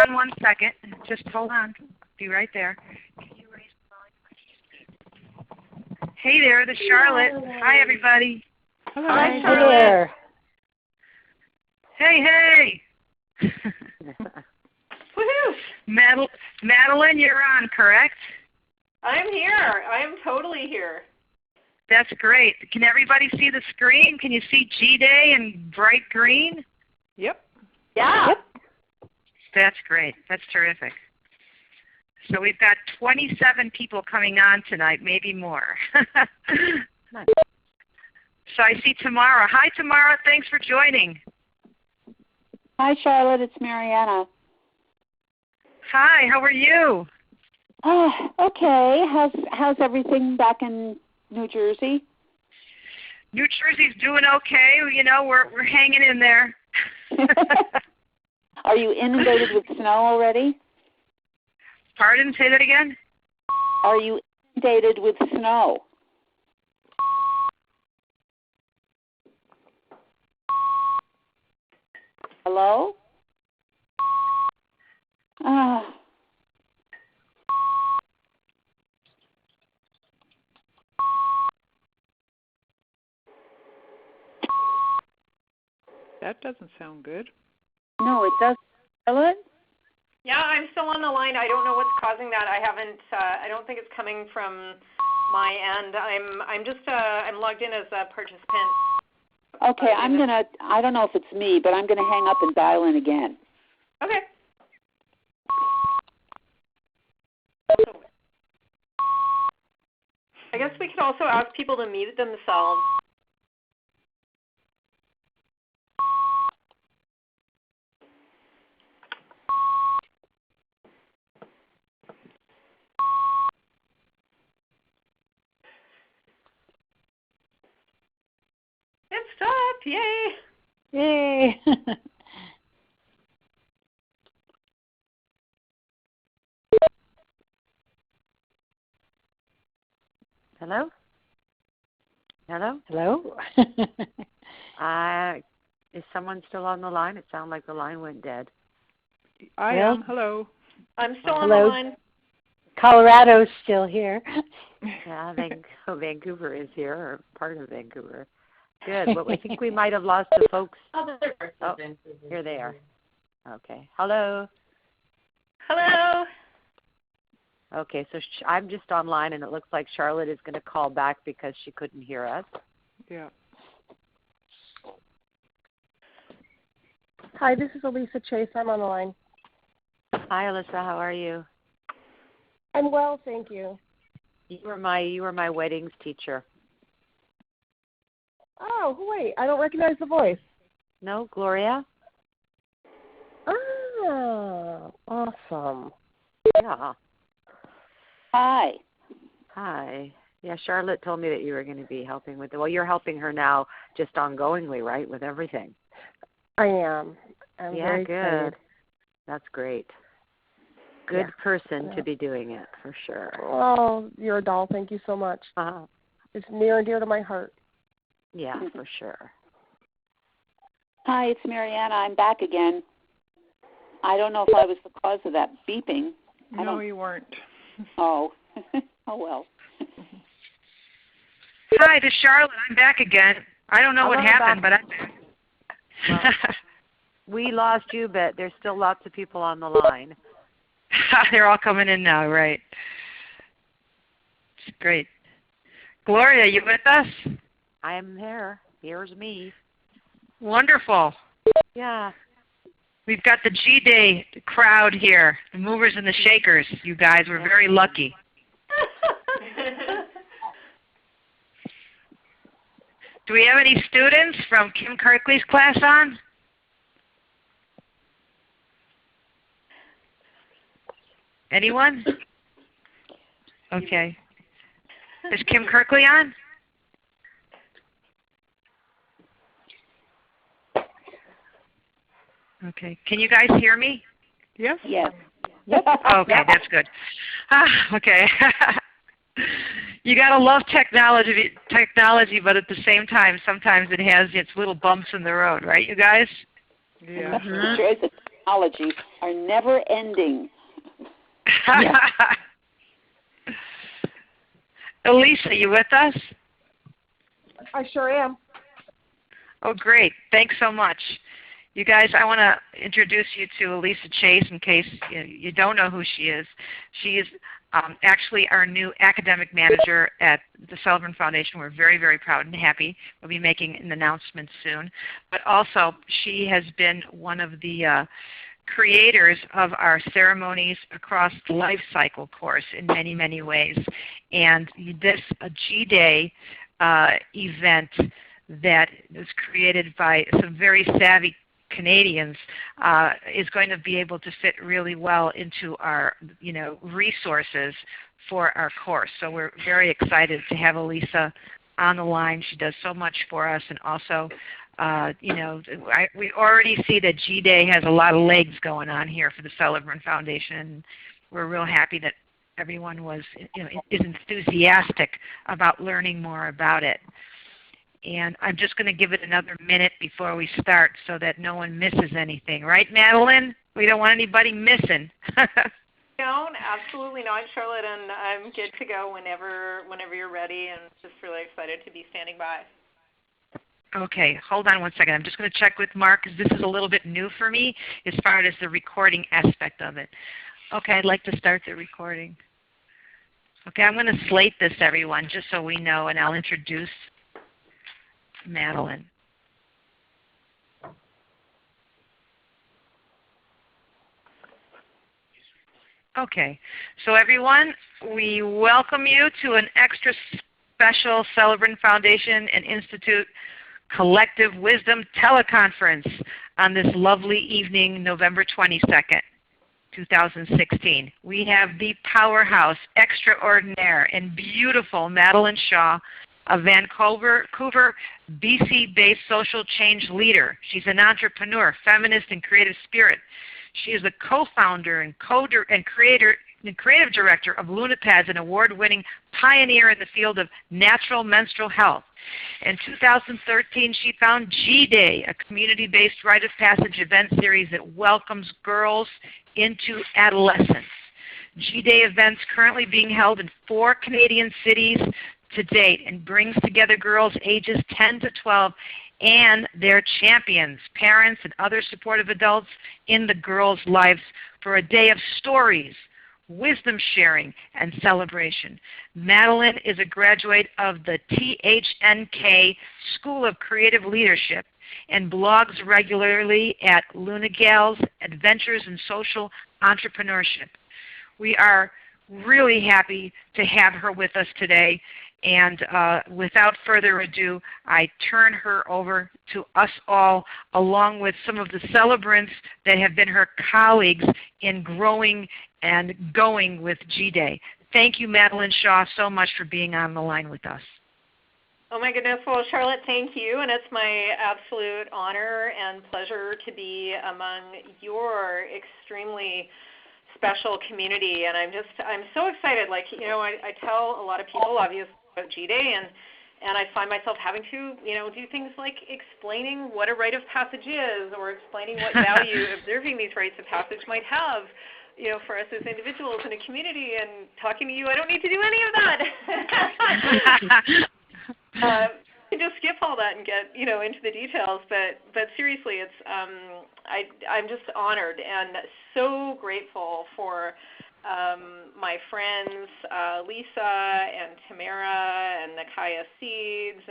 on one second. Just hold on. Be right there. Hey there, this is Charlotte. Hi, everybody. Hello. Hi, Charlotte. Hey. Woohoo! Madeline, you're on, correct? I'm here. I am totally here. That's great. Can everybody see the screen? Can you see G-Day in bright green? Yep. Yeah. Yep. That's great. That's terrific. So we've got 27 people coming on tonight, maybe more. Nice. So I see Tamara. Hi, Tamara. Thanks for joining. Hi, Charlotte. It's Mariana. Hi. How are you? Okay. How's everything back in New Jersey? New Jersey's doing okay. You know, we're hanging in there. Are you inundated with snow already? Pardon? Say that again? Are you inundated with snow? Hello? That doesn't sound good. No, it does. Charlotte? Yeah, I'm still on the line. I don't know what's causing that. I haven't. I don't think it's coming from my end. I'm logged in as a participant. Okay, I don't know if it's me, but I'm gonna hang up and dial in again. Okay. I guess we could also ask people to mute themselves. It stopped! Yay! Yay! Hello? Hello? Hello? Is someone still on the line? It sounded like the line went dead. I am. Hello. I'm still on the line. Colorado's still here. Yeah, Vancouver is here, or part of Vancouver. Good. Well, I think we might have lost the folks. Oh, here they are. Okay. Hello. Hello. Okay, so I'm just online, and it looks like Charlotte is going to call back because she couldn't hear us. Yeah. Hi, this is Elisa Chase. I'm on the line. Hi, Alyssa. How are you? I'm well, thank you. You were my weddings teacher. Oh, wait, I don't recognize the voice. No, Gloria? Oh, awesome. Yeah. Hi. Hi. Yeah, Charlotte told me that you were going to be helping with it. Well, you're helping her now just ongoingly, right, with everything? I am. I'm very good. excited. That's great. Good person to be doing it, for sure. Oh, you're a doll. Thank you so much. Uh-huh. It's near and dear to my heart. Yeah, for sure. Hi, it's Mariana. I'm back again. I don't know if I was the cause of that beeping. No, you weren't. Oh. Oh, well. Hi, this is Charlotte. I'm back again. I don't know what happened, but I'm back. Well, we lost you, but there's still lots of people on the line. They're all coming in now, right? Great. Gloria, you with us? I am here. Here's me. Wonderful. Yeah. We've got the G-Day crowd here, the movers and the shakers. You guys, we're very lucky. Do we have any students from Kim Kirkley's class on? Anyone? Okay. Is Kim Kirkley on? Okay. Can you guys hear me? Yes? Yes. Okay, that's good. Okay. You gotta love technology, but at the same time, sometimes it has its little bumps in the road, right, you guys? Yeah. Sure is technology are never ending. Elise, are you with us? I sure am. Oh, great. Thanks so much. You guys, I want to introduce you to Elisa Chase in case you don't know who she is. She is actually our new academic manager at the Celebrant Foundation. We're very, very proud and happy. We'll be making an announcement soon. But also, she has been one of the creators of our Ceremonies Across the Life Cycle course in many, many ways. And this G-Day event that was created by some very savvy Canadians is going to be able to fit really well into our resources for our course. So we're very excited to have Elisa on the line. She does so much for us, and also we already see that G-Day has a lot of legs going on here for the Celebrant Foundation. We're real happy that everyone is enthusiastic about learning more about it. And I'm just going to give it another minute before we start so that no one misses anything. Right, Madeline? We don't want anybody missing. No, absolutely not, Charlotte, and I'm good to go whenever you're ready, and just really excited to be standing by. Okay, hold on one second. I'm just going to check with Mark because this is a little bit new for me as far as the recording aspect of it. Okay, I'd like to start the recording. Okay, I'm going to slate this, everyone, just so we know, and I'll introduce Madeline. Okay, so everyone, we welcome you to an extra special Celebrant Foundation and Institute Collective Wisdom teleconference on this lovely evening, November 22nd, 2016. We have the powerhouse, extraordinaire, and beautiful Madeline Shaw, a Vancouver, BC-based social change leader. She's an entrepreneur, feminist, and creative spirit. She is the co-founder and creative director of Lunapads, an award-winning pioneer in the field of natural menstrual health. In 2013, she founded G-Day, a community-based rite of passage event series that welcomes girls into adolescence. G-Day events currently being held in 4 Canadian cities to date and brings together girls ages 10 to 12 and their champions, parents, and other supportive adults in the girls' lives for a day of stories, wisdom sharing, and celebration. Madeline is a graduate of the THNK School of Creative Leadership and blogs regularly at Lunagals Adventures in Social Entrepreneurship. We are really happy to have her with us today. And without further ado, I turn her over to us all, along with some of the celebrants that have been her colleagues in growing and going with G-Day. Thank you, Madeline Shaw, so much for being on the line with us. Oh my goodness, well Charlotte, thank you, and it's my absolute honor and pleasure to be among your extremely special community, and I'm so excited. Like, I tell a lot of people obviously about G-Day, and I find myself having to, do things like explaining what a rite of passage is, or explaining what value observing these rites of passage might have, for us as individuals in a community. And talking to you, I don't need to do any of that. You can just skip all that and get, into the details. But seriously, it's I'm just honored and so grateful for my friends Lisa and Tamara and Nakaya Seeds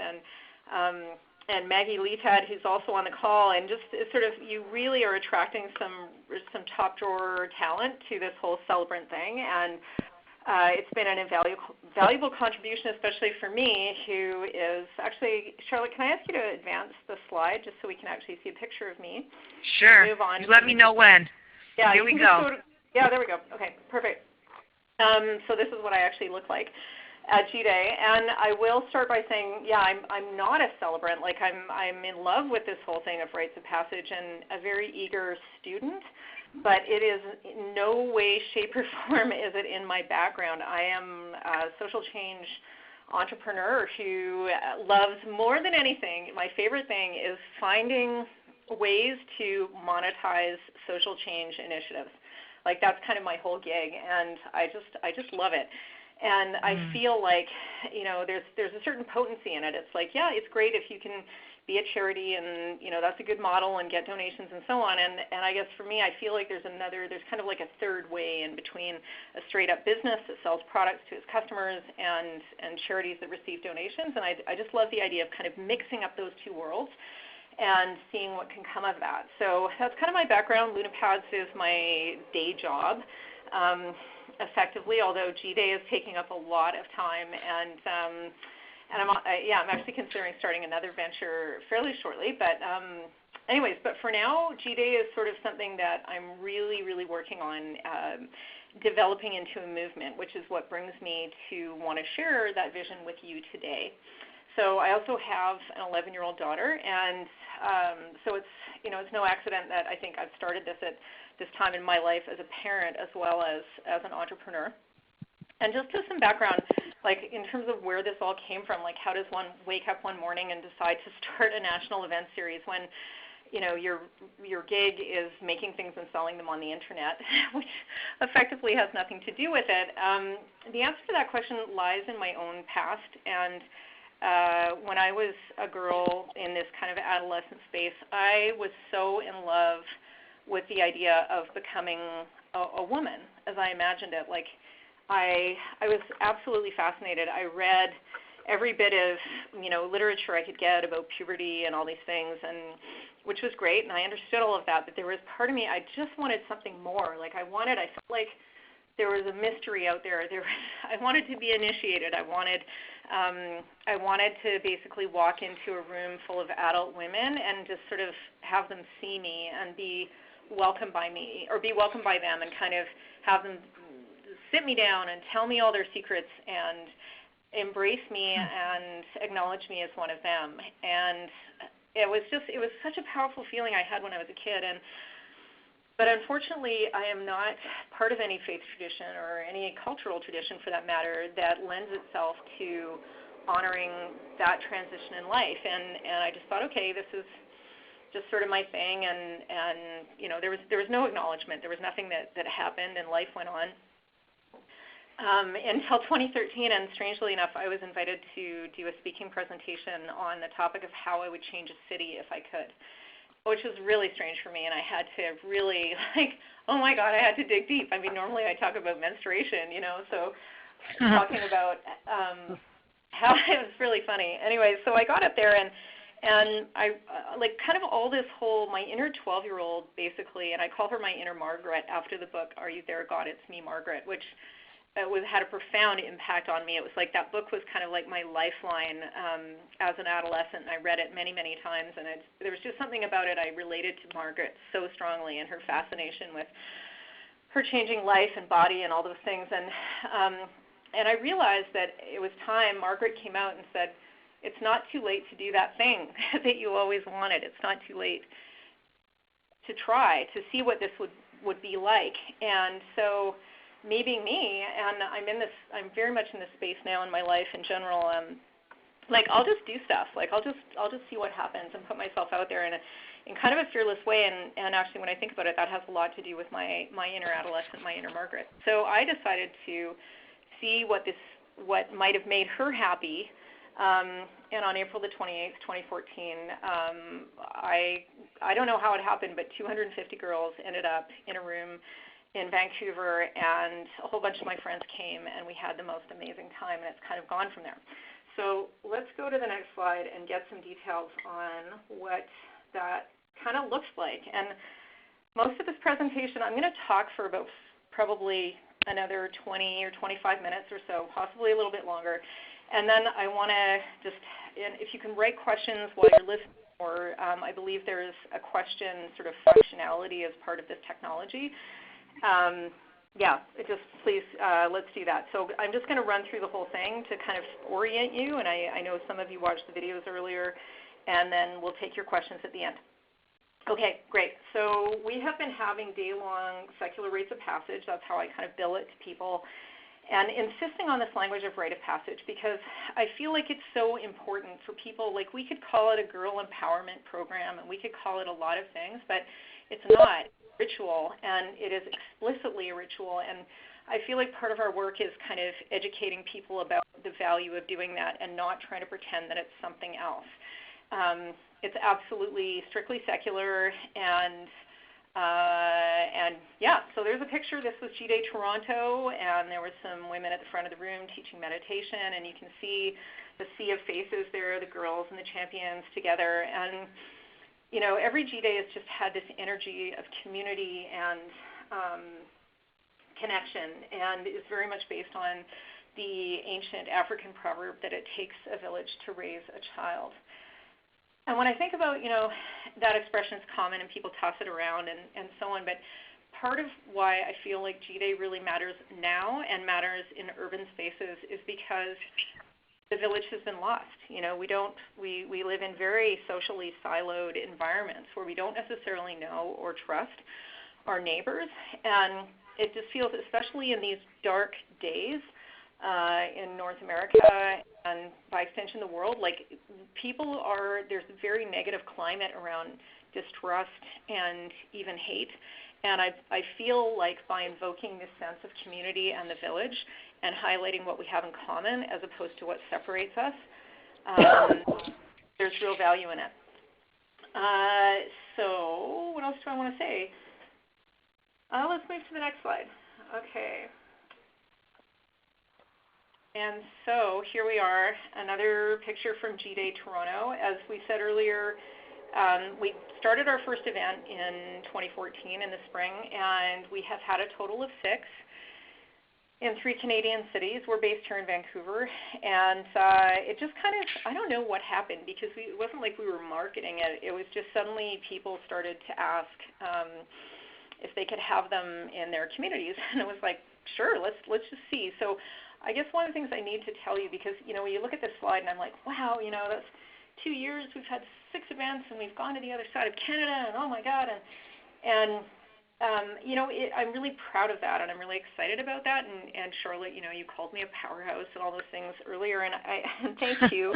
and Maggie Leetad, who's also on the call, and just sort of, you really are attracting some top drawer talent to this whole Celebrant thing, and it's been an invaluable contribution, especially for me, who is actually, Charlotte, can I ask you to advance the slide just so we can actually see a picture of me? Sure. Move on. You let me know when. Yeah, here we go. Yeah, there we go. Okay, perfect. So this is what I actually look like at G-Day, and I will start by saying, yeah, I'm not a celebrant. Like, I'm in love with this whole thing of rites of passage and a very eager student, but it is in no way, shape, or form is it in my background. I am a social change entrepreneur who loves, more than anything, my favorite thing is finding ways to monetize social change initiatives. Like that's kind of my whole gig, and I just love it. And I feel like, there's a certain potency in it. It's like, yeah, it's great if you can be a charity and, that's a good model and get donations and so on. And I guess for me, I feel like there's kind of like a third way in between a straight up business that sells products to its customers and charities that receive donations. And I just love the idea of kind of mixing up those two worlds and seeing what can come of that. So that's kind of my background. Lunapads is my day job. Effectively, although G-Day is taking up a lot of time, and I'm actually considering starting another venture fairly shortly. But but for now, G-Day is sort of something that I'm really, really working on developing into a movement, which is what brings me to want to share that vision with you today. So I also have an 11-year-old daughter, and so it's no accident that I think I've started this at this time in my life as a parent as well as an entrepreneur. And just as some background, like in terms of where this all came from, like how does one wake up one morning and decide to start a national event series when your gig is making things and selling them on the internet, which effectively has nothing to do with it? The answer to that question lies in my own past. And when I was a girl in this kind of adolescent space, I was so in love with the idea of becoming a woman as I imagined it. Like I was absolutely fascinated. I read every bit of literature I could get about puberty and all these things, and which was great, and I understood all of that. But there was part of me, I just wanted something more. Like I felt like there was a mystery out there. I wanted to be initiated. I wanted to basically walk into a room full of adult women and just sort of have them see me and be welcomed by me, or be welcomed by them, and kind of have them sit me down and tell me all their secrets and embrace me and acknowledge me as one of them. And it was such a powerful feeling I had when I was a kid. But unfortunately, I am not part of any faith tradition or any cultural tradition, for that matter, that lends itself to honoring that transition in life. And I just thought, okay, this is just sort of my thing, and there was no acknowledgement. There was nothing that happened, and life went on until 2013. And strangely enough, I was invited to do a speaking presentation on the topic of how I would change a city if I could, which was really strange for me. And I had to really oh my God, I had to dig deep. I mean, normally I talk about menstruation, so talking about how it was really funny. Anyway, so I got up there, and I kind of all this whole, my inner 12-year-old basically, and I call her my inner Margaret after the book, Are You There, God? It's Me, Margaret, which had a profound impact on me. It was like that book was kind of like my lifeline as an adolescent, and I read it many, many times, and there was just something about it. I related to Margaret so strongly and her fascination with her changing life and body and all those things. And I realized that it was time. Margaret came out and said, it's not too late to do that thing that you always wanted. It's not too late to try, to see what this would be like. And so me being me, and I'm very much in this space now in my life in general, I'll just do stuff. I'll just see what happens and put myself out there in kind of a fearless way. And actually, when I think about it, that has a lot to do with my inner adolescent, my inner Margaret. So I decided to see what might have made her happy. And on April the 28th, 2014, I don't know how it happened, but 250 girls ended up in a room in Vancouver, and a whole bunch of my friends came, and we had the most amazing time, and it's kind of gone from there. So let's go to the next slide and get some details on what that kind of looks like. And most of this presentation, I'm going to talk for about probably another 20 or 25 minutes or so, possibly a little bit longer. And then I want to just, if you can write questions while you're listening, or I believe there's a question sort of functionality as part of this technology. Please, let's do that. So I'm just going to run through the whole thing to kind of orient you, and I know some of you watched the videos earlier, and then we'll take your questions at the end. Okay, great. So we have been having day-long secular rites of passage. That's how I kind of bill it to people. and insisting on this language of rite of passage, because I feel like it's so important for people. Like, we could call it a girl empowerment program, and we could call it a lot of things, but it's not ritual, and it is explicitly a ritual. And I feel like part of our work is kind of educating people about the value of doing that and not trying to pretend that it's something else. It's absolutely strictly secular, and yeah, so there's a picture. This was G-Day Toronto, and there were some women at the front of the room teaching meditation, and you can see the sea of faces there, the girls and the champions together. And, you know, every G-Day has just had this energy of community and connection, and is very much based on the ancient African proverb that it takes a village to raise a child. And when I think about, you know, that expression is common and people toss it around and so on, but part of why I feel like G-Day really matters now and matters in urban spaces is because the village has been lost. You know, we live in very socially siloed environments where we don't necessarily know or trust our neighbors, and it just feels, especially in these dark days, in North America and by extension the world, like there's a very negative climate around distrust and even hate. And I feel like by invoking this sense of community and the village and highlighting what we have in common as opposed to what separates us, there's real value in it. So what else do I want to say? Let's move to the next slide. Okay. And so here we are, another picture from G-Day Toronto. As we said earlier, we started our first event in 2014 in the spring, and we have had a total of 6 in 3 Canadian cities. We're based here in Vancouver, and it just kind of, I don't know what happened, because it wasn't like we were marketing it. It was just suddenly people started to ask if they could have them in their communities, and it was like, sure, let's just see. So I guess one of the things I need to tell you, because, you know, when you look at this slide and I'm like, wow, you know, that's 2 years, we've had 6 events, and we've gone to the other side of Canada, and oh my God, and you know, I'm really proud of that, and I'm really excited about that. And Charlotte, you know, you called me a powerhouse and all those things earlier, and thank you.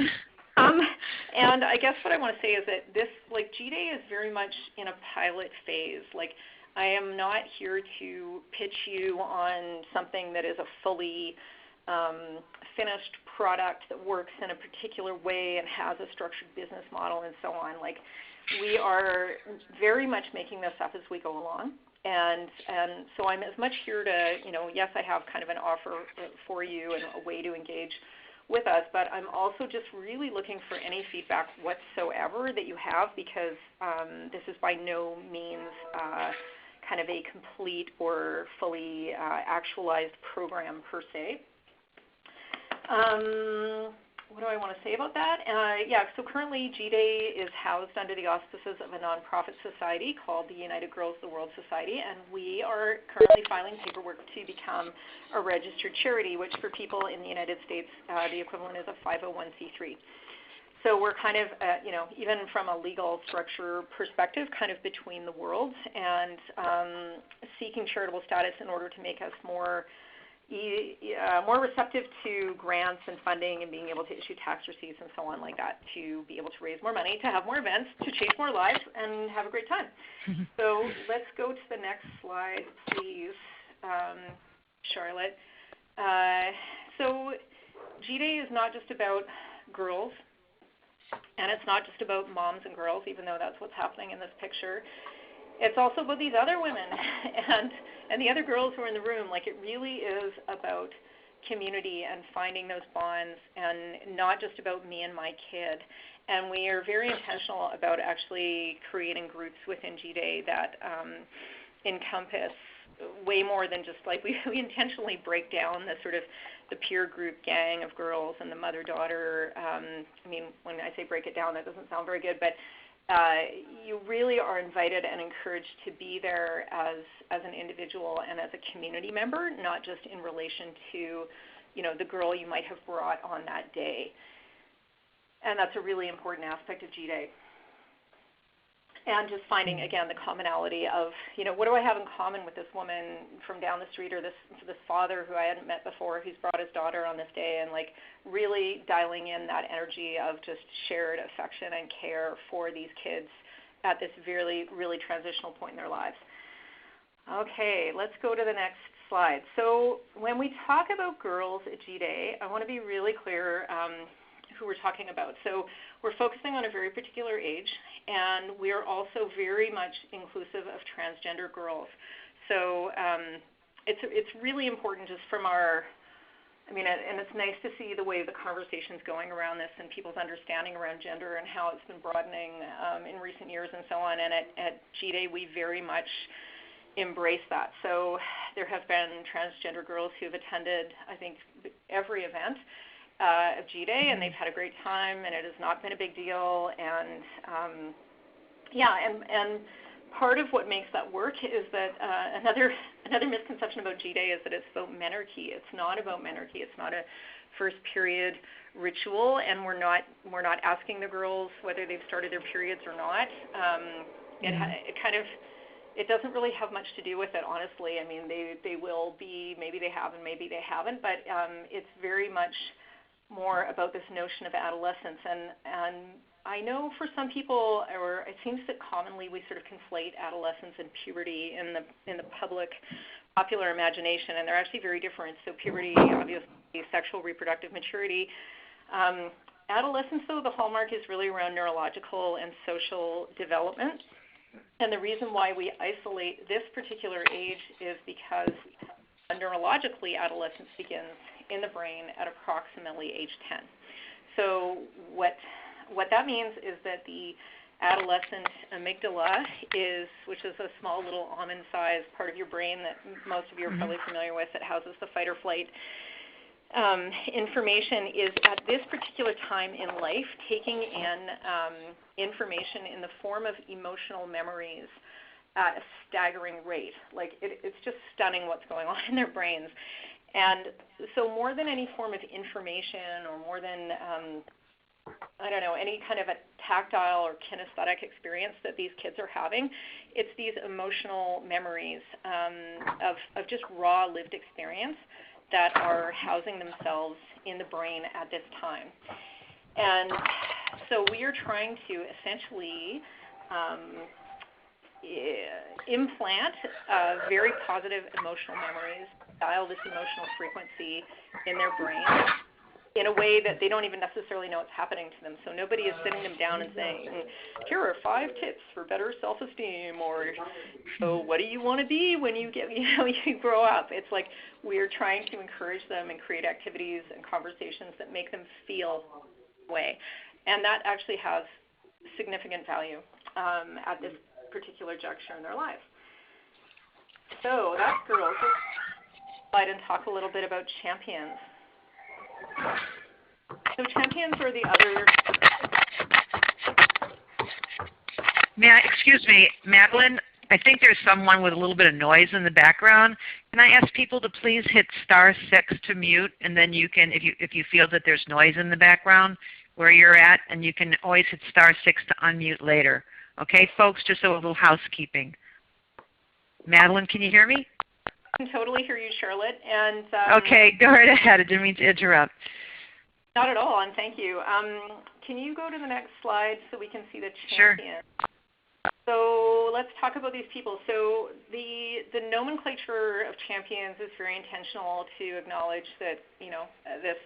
And I guess what I want to say is that this, like, G-Day is very much in a pilot phase. Like, I am not here to pitch you on something that is a fully finished product that works in a particular way and has a structured business model and so on. Like, we are very much making this up as we go along. And so I'm as much here to, you know, yes, I have kind of an offer for you and a way to engage with us, but I'm also just really looking for any feedback whatsoever that you have, because this is by no means kind of a complete or fully actualized program per se. What do I want to say about that? Yeah, so currently G-Day is housed under the auspices of a nonprofit society called the United Girls of the World Society, and we are currently filing paperwork to become a registered charity, which for people in the United States, the equivalent is a 501c3. So we're kind of, you know, even from a legal structure perspective, kind of between the worlds, and seeking charitable status in order to make us more receptive to grants and funding and being able to issue tax receipts and so on like that, to be able to raise more money, to have more events, to change more lives, and have a great time. So let's go to the next slide, please, Charlotte. So G-Day is not just about girls, and it's not just about moms and girls, even though that's what's happening in this picture. It's also about these other women and the other girls who are in the room. Like, it really is about community and finding those bonds, and not just about me and my kid. And we are very intentional about actually creating groups within G-Day that encompass way more than just, like, we intentionally break down the sort of the peer group gang of girls and the mother-daughter. I mean, when I say break it down, that doesn't sound very good, but you really are invited and encouraged to be there as an individual and as a community member, not just in relation to, you know, the girl you might have brought on that day. And that's a really important aspect of G-Day. and just finding, again, the commonality of, what do I have in common with this woman from down the street, or this father who I hadn't met before who's brought his daughter on this day, and like really dialing in that energy of just shared affection and care for these kids at this really, really transitional point in their lives. Okay, let's go to the next slide. So when we talk about girls at G-Day, I want to be really clear who we're talking about. So we're focusing on a very particular age, and we're also very much inclusive of transgender girls. So it's really important just from our, and it's nice to see the way the conversation's going around this and people's understanding around gender and how it's been broadening in recent years and so on. And at G-Day, we very much embrace that. So there have been transgender girls who have attended, I think, every event of G-Day, and they've had a great time, and it has not been a big deal. And and part of what makes that work is that another misconception about G-Day is that it's about menarche. It's not about menarche. It's not a first period ritual, and we're not asking the girls whether they've started their periods or not. It doesn't really have much to do with it, honestly. They will be, maybe they have and maybe they haven't, but it's very much more about this notion of adolescence. And I know for some people, or it seems that commonly we sort of conflate adolescence and puberty in the popular imagination, and they're actually very different. So puberty, obviously, sexual reproductive maturity. Adolescence, though, the hallmark is really around neurological and social development. And the reason why we isolate this particular age is because neurologically adolescence begins in the brain at approximately age 10. So what that means is that the adolescent amygdala which is a small little almond-sized part of your brain that most of you are probably familiar with, that houses the fight or flight information, is at this particular time in life taking in information in the form of emotional memories at a staggering rate. Like it's just stunning what's going on in their brains. And so more than any form of information, or more than any kind of a tactile or kinesthetic experience that these kids are having, it's these emotional memories of just raw lived experience that are housing themselves in the brain at this time. And so we are trying to essentially implant very positive emotional memories, dial this emotional frequency in their brain in a way that they don't even necessarily know it's happening to them. So nobody is sitting them down and saying, here are 5 tips for better self-esteem, or so what do you want to be when you you grow up? It's like we're trying to encourage them and create activities and conversations that make them feel that way. And that actually has significant value at this particular juncture in their lives. So that's girls. Let's slide and talk a little bit about champions. So champions are the other. Excuse me, Madeline, I think there's someone with a little bit of noise in the background. Can I ask people to please hit *6 to mute, and then you can, if you feel that there's noise in the background where you're at, and you can always hit *6 to unmute later. Okay, folks, just a little housekeeping. Madeline, can you hear me? I can totally hear you, Charlotte. And okay, go right ahead. I didn't mean to interrupt. Not at all, and thank you. Can you go to the next slide so we can see the champion? Sure. So let's talk about these people. So the nomenclature of champions is very intentional to acknowledge that,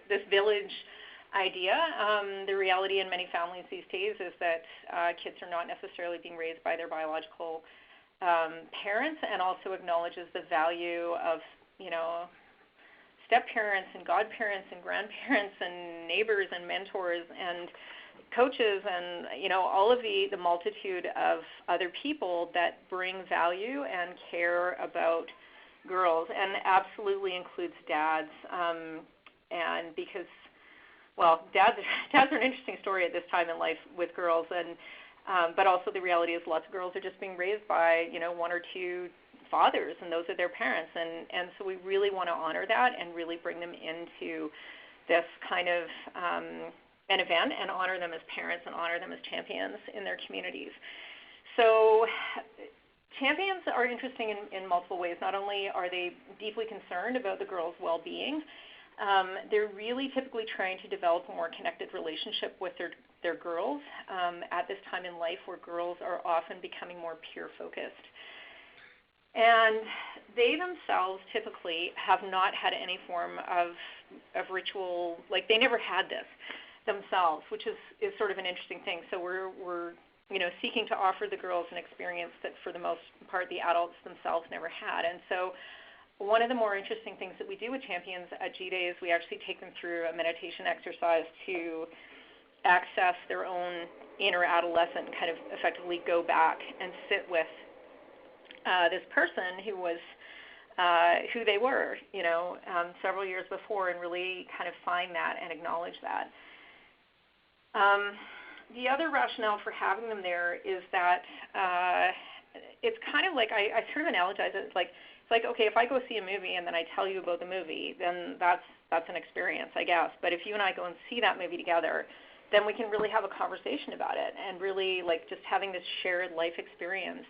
this village idea. The reality in many families these days is that kids are not necessarily being raised by their biological parents, and also acknowledges the value of, step-parents and godparents and grandparents and neighbors and mentors and coaches and, all of the multitude of other people that bring value and care about girls, and absolutely includes dads. And because, dads are an interesting story at this time in life with girls, and but also the reality is lots of girls are just being raised by, 1 or 2 fathers, and those are their parents. And so we really want to honor that and really bring them into this kind of an event and honor them as parents and honor them as champions in their communities. So champions are interesting in multiple ways. Not only are they deeply concerned about the girls' well-being, they're really typically trying to develop a more connected relationship with their girls at this time in life where girls are often becoming more peer-focused. And they themselves typically have not had any form of ritual, like they never had this themselves, which is sort of an interesting thing. So we're seeking to offer the girls an experience that for the most part the adults themselves never had. And so one of the more interesting things that we do with champions at G-Day is we actually take them through a meditation exercise to access their own inner adolescent and kind of effectively go back and sit with this person who was who they were, several years before, and really kind of find that and acknowledge that. The other rationale for having them there is that it's kind of like I sort of analogize it. It's like okay, if I go see a movie and then I tell you about the movie, then that's an experience, I guess. But if you and I go and see that movie together, then we can really have a conversation about it and really like just having this shared life experience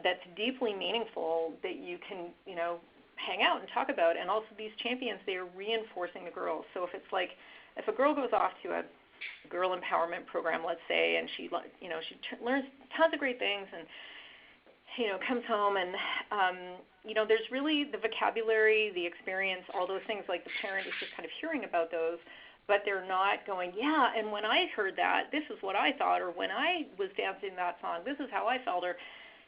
that's deeply meaningful that you can, hang out and talk about. And also these champions, they are reinforcing the girls. So if it's like, if a girl goes off to a girl empowerment program, let's say, and she learns tons of great things and, comes home and, there's really the vocabulary, the experience, all those things, like the parent is just kind of hearing about those, but they're not going, yeah, and when I heard that, this is what I thought, or when I was dancing that song, this is how I felt, or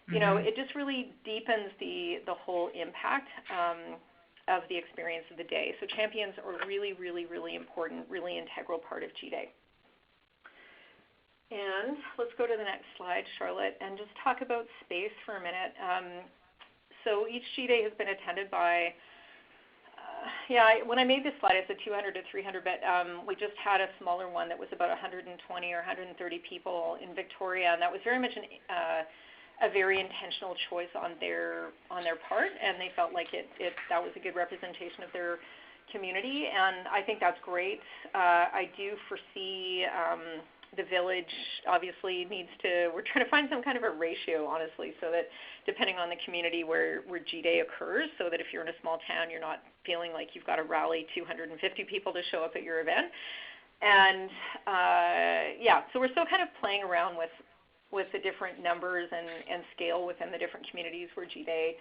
it just really deepens the whole impact of the experience of the day. So champions are really, really, really important, really integral part of G-Day. And let's go to the next slide, Charlotte, and just talk about space for a minute. So each G-Day has been attended by, when I made this slide, I said 200 to 300, but we just had a smaller one that was about 120 or 130 people in Victoria, and that was very much a very intentional choice on their part, and they felt like that was a good representation of their community, and I think that's great. I do foresee the village obviously we're trying to find some kind of a ratio, honestly, so that depending on the community where G-Day occurs, so that if you're in a small town, you're not feeling like you've got to rally 250 people to show up at your event. And so we're still kind of playing around with the different numbers and scale within the different communities where G-Day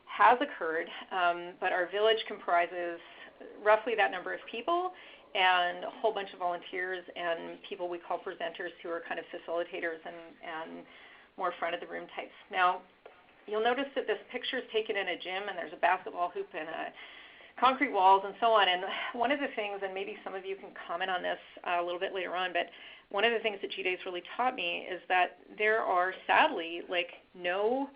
has occurred, but our village comprises roughly that number of people and a whole bunch of volunteers and people we call presenters who are kind of facilitators and more front-of-the-room types. Now, you'll notice that this picture is taken in a gym, and there's a basketball hoop and concrete walls and so on, and one of the things, and maybe some of you can comment on this a little bit later on, but one of the things that G-Day's really taught me is that there are, sadly, no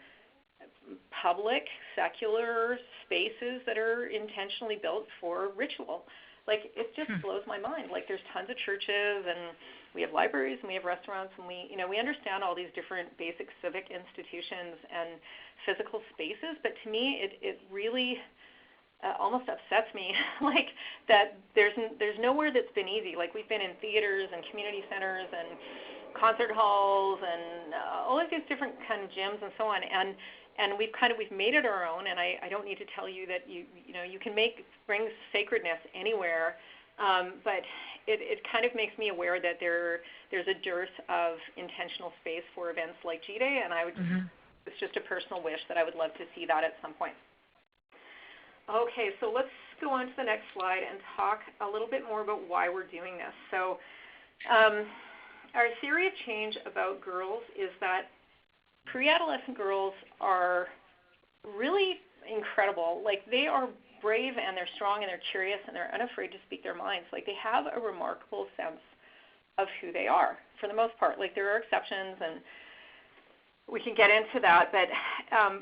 public, secular spaces that are intentionally built for ritual. It just blows my mind. There's tons of churches, and we have libraries, and we have restaurants, and we understand all these different basic civic institutions and physical spaces, but to me, it really almost upsets me that there's nowhere that's been easy. We've been in theaters and community centers and concert halls and all of these different kind of gyms and so on, and we've made it our own. And I don't need to tell you that you can bring sacredness anywhere, but it kind of makes me aware that there's a dearth of intentional space for events like G-Day, and I would it's just a personal wish that I would love to see that at some point. Okay, so let's go on to the next slide and talk a little bit more about why we're doing this. So our theory of change about girls is that pre-adolescent girls are really incredible. They are brave, and they're strong, and they're curious, and they're unafraid to speak their minds. They have a remarkable sense of who they are, for the most part. There are exceptions, and we can get into that, but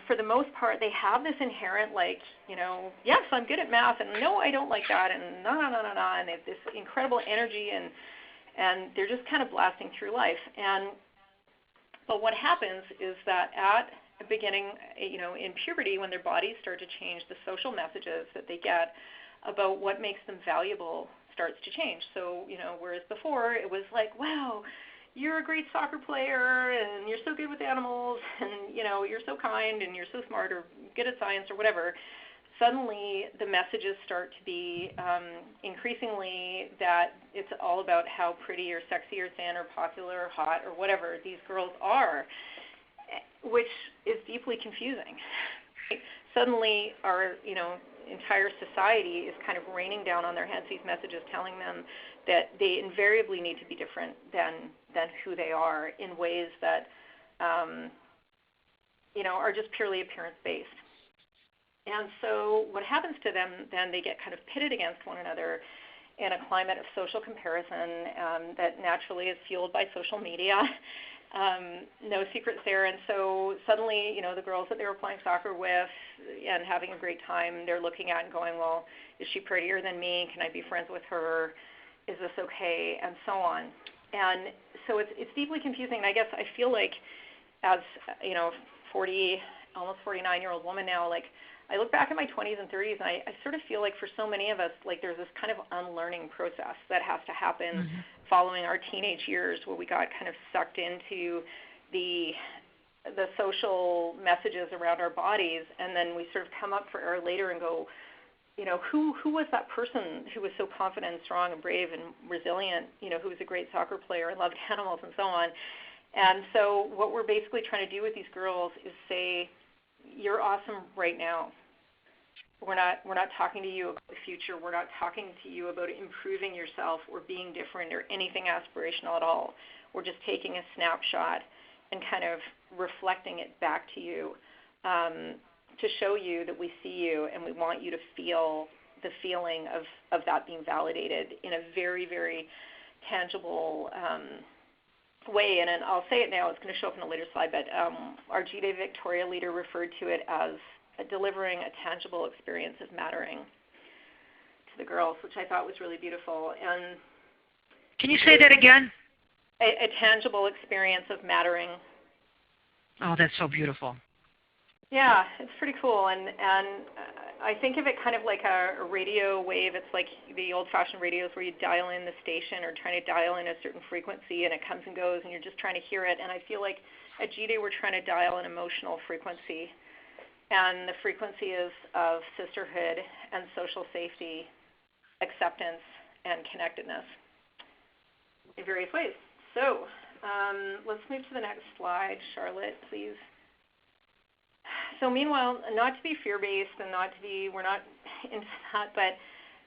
for the most part, they have this inherent, yes, I'm good at math, and no, I don't like that, and no, and they have this incredible energy, and they're just kind of blasting through life. But what happens is that at the beginning, in puberty, when their bodies start to change, the social messages that they get about what makes them valuable starts to change. So, whereas before it was wow, you're a great soccer player and you're so good with animals and, you're so kind and you're so smart or good at science or whatever, suddenly the messages start to be increasingly that it's all about how pretty or sexy or thin or popular or hot or whatever these girls are, which is deeply confusing. Suddenly our, entire society is kind of raining down on their heads these messages telling them that they invariably need to be different than who they are in ways that, are just purely appearance-based. And so what happens to them then, they get kind of pitted against one another in a climate of social comparison that naturally is fueled by social media. No secrets there. And so suddenly, the girls that they were playing soccer with and having a great time, they're looking at and going, well, is she prettier than me? Can I be friends with her? Is this okay? And so on. And so it's deeply confusing. And I guess I feel like as, almost 49-year-old woman now, like I look back at my 20s and 30s and I sort of feel like for so many of us, like there's this kind of unlearning process that has to happen following our teenage years where we got kind of sucked into the social messages around our bodies, and then we sort of come up for air later and go, who was that person who was so confident and strong and brave and resilient, who was a great soccer player and loved animals and so on. And so what we're basically trying to do with these girls is say, you're awesome right now. We're not talking to you about the future. We're not talking to you about improving yourself or being different or anything aspirational at all. We're just taking a snapshot and kind of reflecting it back to you to show you that we see you and we want you to feel the feeling of that being validated in a very, very tangible way. And I'll say it now, it's going to show up in a later slide, but our G-Day Victoria leader referred to it as delivering a tangible experience of mattering to the girls, which I thought was really beautiful. And can you say that again? A tangible experience of mattering. Oh, that's so beautiful. Yeah, it's pretty cool. And I think of it kind of like a radio wave. It's like the old-fashioned radios where you dial in the station or trying to dial in a certain frequency and it comes and goes and you're just trying to hear it. And I feel like at G-Day we're trying to dial an emotional frequency. And the frequency is of sisterhood and social safety, acceptance, and connectedness in various ways. So let's move to the next slide, Charlotte, please. So meanwhile, not to be fear-based and we're not into that, but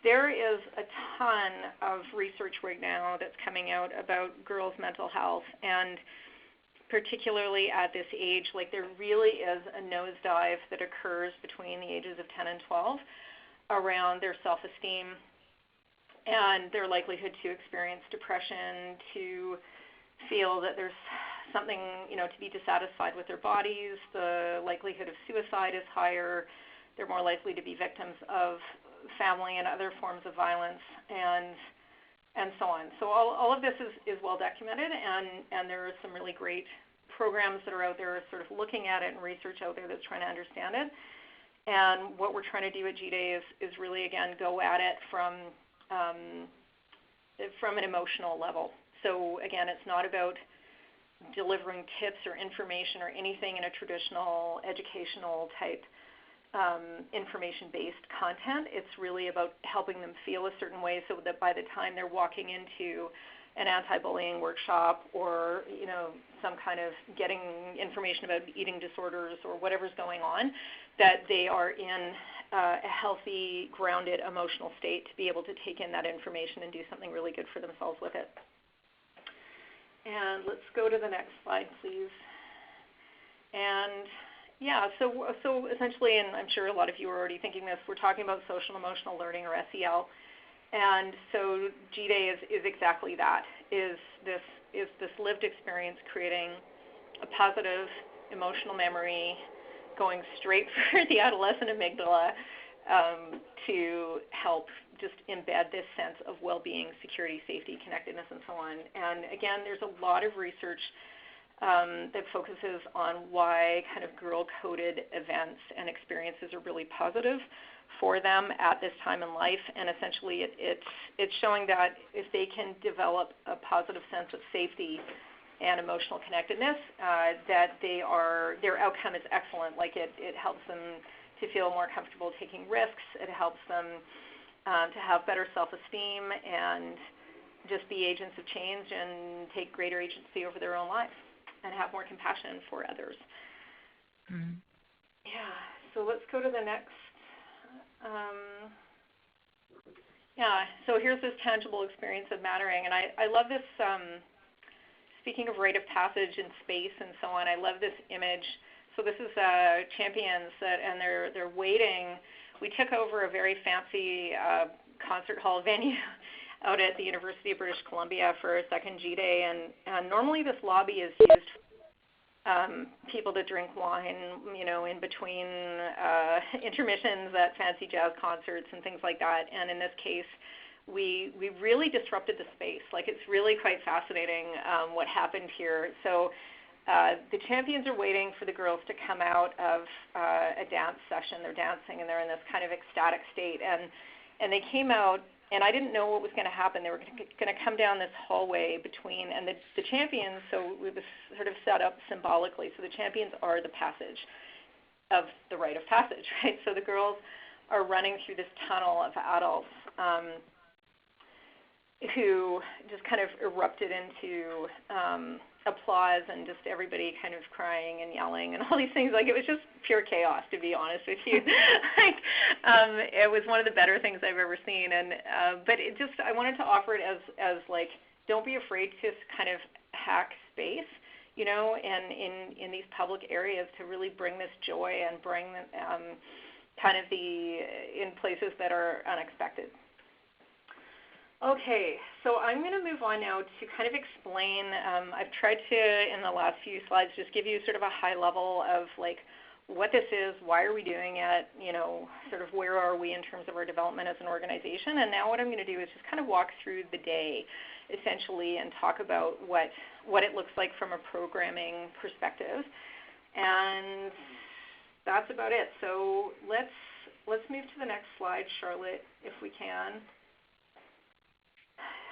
there is a ton of research right now that's coming out about girls' mental health, and particularly at this age, like there really is a nosedive that occurs between the ages of 10 and 12 around their self-esteem and their likelihood to experience depression, to feel that there's something, to be dissatisfied with their bodies. The likelihood of suicide is higher. They're more likely to be victims of family and other forms of violence, and so on. So all of this is well documented, and there are some really great programs that are out there sort of looking at it and research out there that's trying to understand it. And what we're trying to do at G-Day is really, again, go at it from an emotional level. So again, it's not about delivering tips or information or anything in a traditional educational type information-based content. It's really about helping them feel a certain way so that by the time they're walking into an anti-bullying workshop or some kind of getting information about eating disorders or whatever's going on, that they are in a healthy, grounded emotional state to be able to take in that information and do something really good for themselves with it. And let's go to the next slide, please. And yeah, so essentially, and I'm sure a lot of you are already thinking this, we're talking about social emotional learning, or SEL. And so G-Day is exactly that, is this lived experience creating a positive emotional memory, going straight for the adolescent amygdala to help just embed this sense of well-being, security, safety, connectedness, and so on. And again, there's a lot of research that focuses on why kind of girl-coded events and experiences are really positive for them at this time in life. And essentially it's showing that if they can develop a positive sense of safety and emotional connectedness, that their outcome is excellent. Like it helps them to feel more comfortable taking risks. It helps them to have better self-esteem and just be agents of change and take greater agency over their own lives and have more compassion for others. Mm-hmm. Yeah, so let's go to the next. So here's this tangible experience of mattering, and I love this, speaking of rite of passage in space and so on, I love this image. So this is champions, and they're waiting. We took over a very fancy concert hall venue out at the University of British Columbia for a second G-Day, and normally this lobby is used people to drink wine, in between intermissions at fancy jazz concerts and things like that. And in this case, we really disrupted the space. Like, it's really quite fascinating what happened here. So the champions are waiting for the girls to come out of a dance session. They're dancing, and they're in this kind of ecstatic state. And they came out, and I didn't know what was going to happen. They were going to come down this hallway between, and the champions, so it was sort of set up symbolically. So the champions are the passage of the rite of passage, right? So the girls are running through this tunnel of adults who just kind of erupted into applause and just everybody kind of crying and yelling and all these things. Like, it was just pure chaos, to be honest with you. It was one of the better things I've ever seen. And but it just, I wanted to offer it as like, don't be afraid to kind of hack space, and in these public areas, to really bring this joy and bring kind of in places that are unexpected. Okay, so I'm going to move on now to kind of explain, I've tried to, in the last few slides, just give you sort of a high level of like what this is, why are we doing it, sort of where are we in terms of our development as an organization. And now what I'm going to do is just kind of walk through the day, essentially, and talk about what it looks like from a programming perspective. And that's about it. So let's move to the next slide, Charlotte, if we can.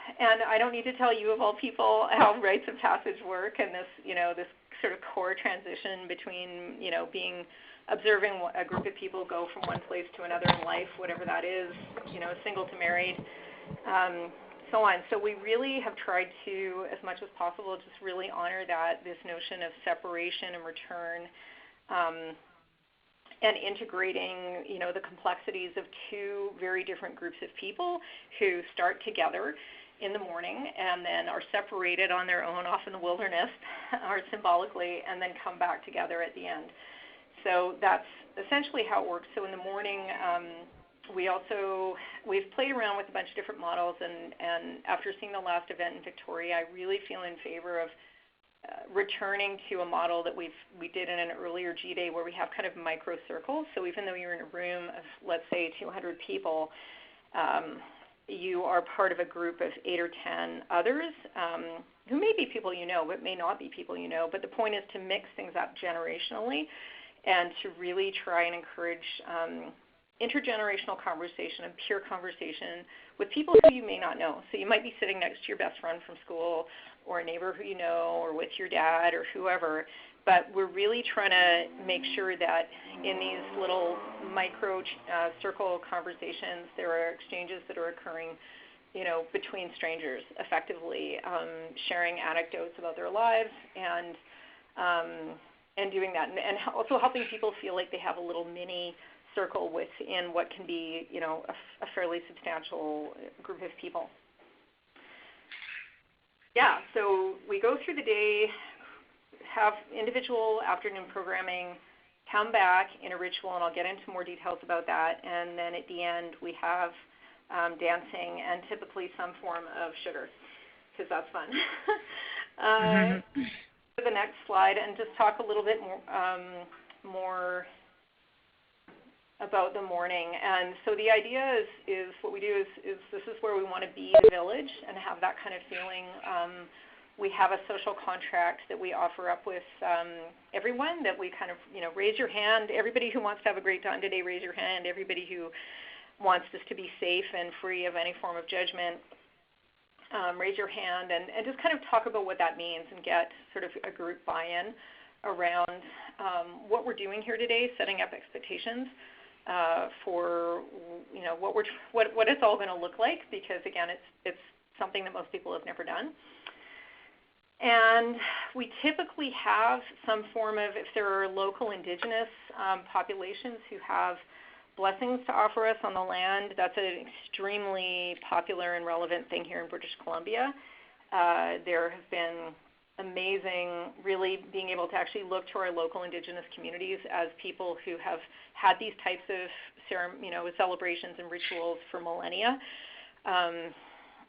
And I don't need to tell you, of all people, how rites of passage work, and this, this sort of core transition between, observing a group of people go from one place to another in life, whatever that is, single to married, so on. So we really have tried to, as much as possible, just really honor this notion of separation and return, and integrating, the complexities of two very different groups of people who start together in the morning and then are separated on their own off in the wilderness, or symbolically, and then come back together at the end. So that's essentially how it works. So in the morning, we've played around with a bunch of different models, and after seeing the last event in Victoria, I really feel in favor of returning to a model that we did in an earlier G-Day, where we have kind of micro circles. So even though you're in a room of, let's say, 200 people, you are part of a group of 8 or 10 others who may be people you know, but may not be people you know. But the point is to mix things up generationally and to really try and encourage intergenerational conversation and pure conversation with people who you may not know. So you might be sitting next to your best friend from school, or a neighbor who you know, or with your dad or whoever. But we're really trying to make sure that in these little micro circle conversations, there are exchanges that are occurring, between strangers, effectively, sharing anecdotes about their lives and doing that, and also helping people feel like they have a little mini circle within what can be, a fairly substantial group of people. Yeah, so we go through the day, have individual afternoon programming, come back in a ritual, and I'll get into more details about that. And then at the end, we have dancing and typically some form of sugar, because that's fun. To the next slide, and just talk a little bit more about the morning. And so the idea is what we do is this is where we want to be the village and have that kind of feeling. We have a social contract that we offer up with everyone, that we kind of, raise your hand. Everybody who wants to have a great time today, raise your hand. Everybody who wants us to be safe and free of any form of judgment, raise your hand and just kind of talk about what that means and get sort of a group buy-in around what we're doing here today, setting up expectations for what it's all going to look like, because again, it's something that most people have never done. And we typically have some form of, if there are local indigenous populations who have blessings to offer us on the land, that's an extremely popular and relevant thing here in British Columbia. There have been amazing, really being able to actually look to our local indigenous communities as people who have had these types of celebrations and rituals for millennia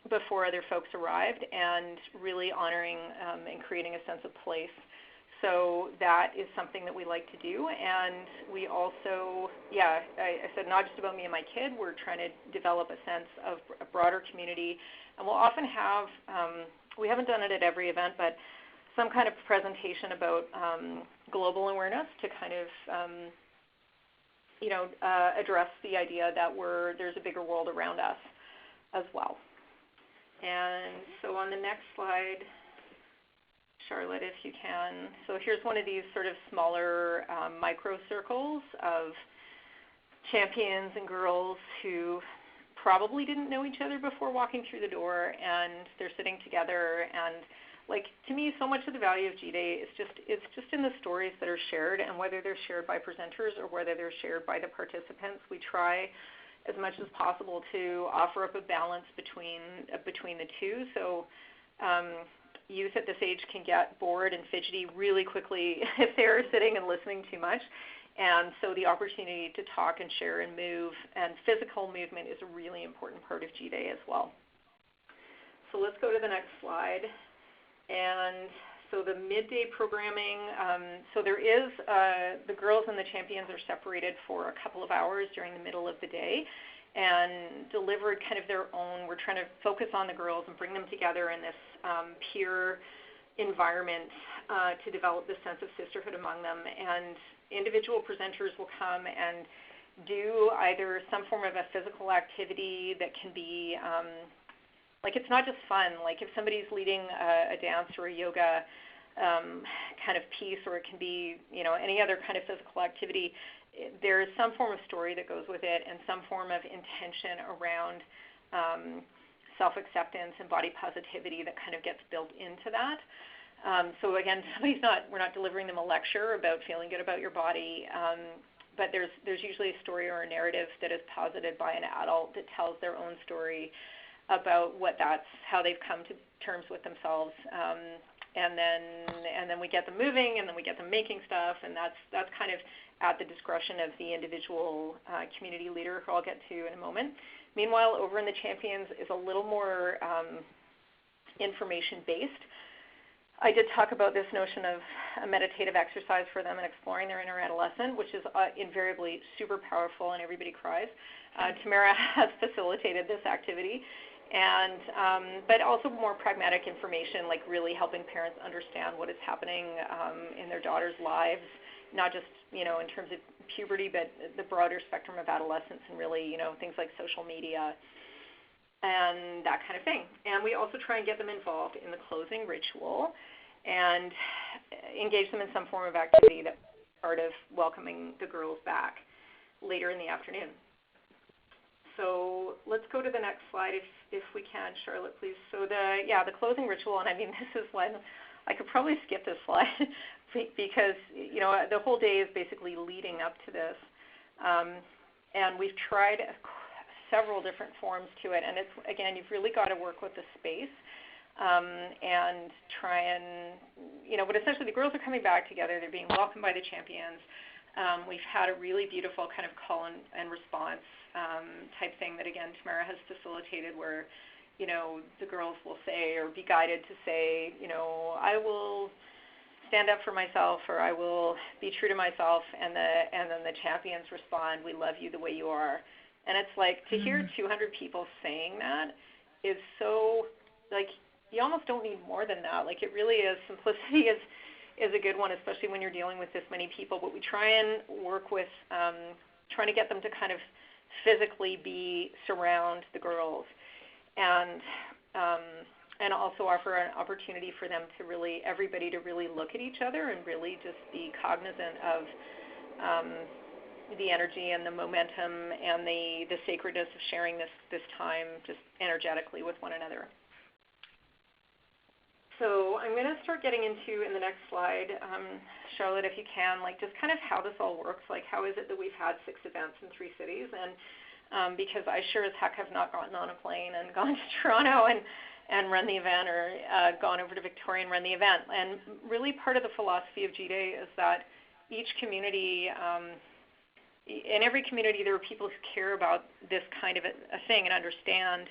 before other folks arrived, and really honoring and creating a sense of place. So that is something that we like to do. And we also, I said not just about me and my kid, we're trying to develop a sense of a broader community. And we'll often have, we haven't done it at every event, but some kind of presentation about global awareness to kind of, address the idea that there's a bigger world around us as well. And so on the next slide, Charlotte, if you can. So here's one of these sort of smaller micro circles of champions and girls who probably didn't know each other before walking through the door, and they're sitting together. And like, to me, so much of the value of G-Day is it's just in the stories that are shared, and whether they're shared by presenters or whether they're shared by the participants, we try as much as possible to offer up a balance between the two. So youth at this age can get bored and fidgety really quickly if they're sitting and listening too much. And so the opportunity to talk and share and move, and physical movement is a really important part of G-Day as well. So let's go to the next slide. And so the midday programming, so there is, the girls and the champions are separated for a couple of hours during the middle of the day and delivered kind of their own. We're trying to focus on the girls and bring them together in this peer environment to develop this sense of sisterhood among them. And individual presenters will come and do either some form of a physical activity that can be, like, it's not just fun. Like if somebody's leading a dance or a yoga kind of piece, or it can be, any other kind of physical activity, there is some form of story that goes with it and some form of intention around self-acceptance and body positivity that kind of gets built into that. So again, we're not delivering them a lecture about feeling good about your body, but there's usually a story or a narrative that is posited by an adult that tells their own story about how they've come to terms with themselves, and then we get them moving, and then we get them making stuff, and that's kind of at the discretion of the individual community leader, who I'll get to in a moment. Meanwhile, over in the champions is a little more information-based. I did talk about this notion of a meditative exercise for them and exploring their inner adolescent, which is invariably super powerful, and everybody cries. Tamara has facilitated this activity. And but also more pragmatic information, like really helping parents understand what is happening in their daughters' lives, not just in terms of puberty, but the broader spectrum of adolescence, and really things like social media and that kind of thing. And we also try and get them involved in the closing ritual and engage them in some form of activity that's part of welcoming the girls back later in the afternoon. So let's go to the next slide if we can, Charlotte, please. So the closing ritual, and I mean, this is one, I could probably skip this slide because, the whole day is basically leading up to this. And we've tried several different forms to it. And it's, again, you've really got to work with the space and try and, but essentially the girls are coming back together. They're being welcomed by the champions. We've had a really beautiful kind of call and response type thing that, again, Tamara has facilitated, where, the girls will say or be guided to say, I will stand up for myself, or I will be true to myself, and then the champions respond, we love you the way you are. And it's like, to hear 200 people saying that is so, like, you almost don't need more than that. Like, it really is, simplicity is a good one, especially when you're dealing with this many people. But we try and work with trying to get them to kind of physically surround the girls. And and also offer an opportunity for them to really, everybody to really look at each other and really just be cognizant of the energy and the momentum and the sacredness of sharing this time just energetically with one another. So I'm going to start getting into, in the next slide, Charlotte, if you can, like just kind of how this all works, like how is it that we've had 6 events in 3 cities, and because I sure as heck have not gotten on a plane and gone to Toronto and run the event, or gone over to Victoria and run the event. And really part of the philosophy of G-Day is that each community, in every community there are people who care about this kind of a thing and understand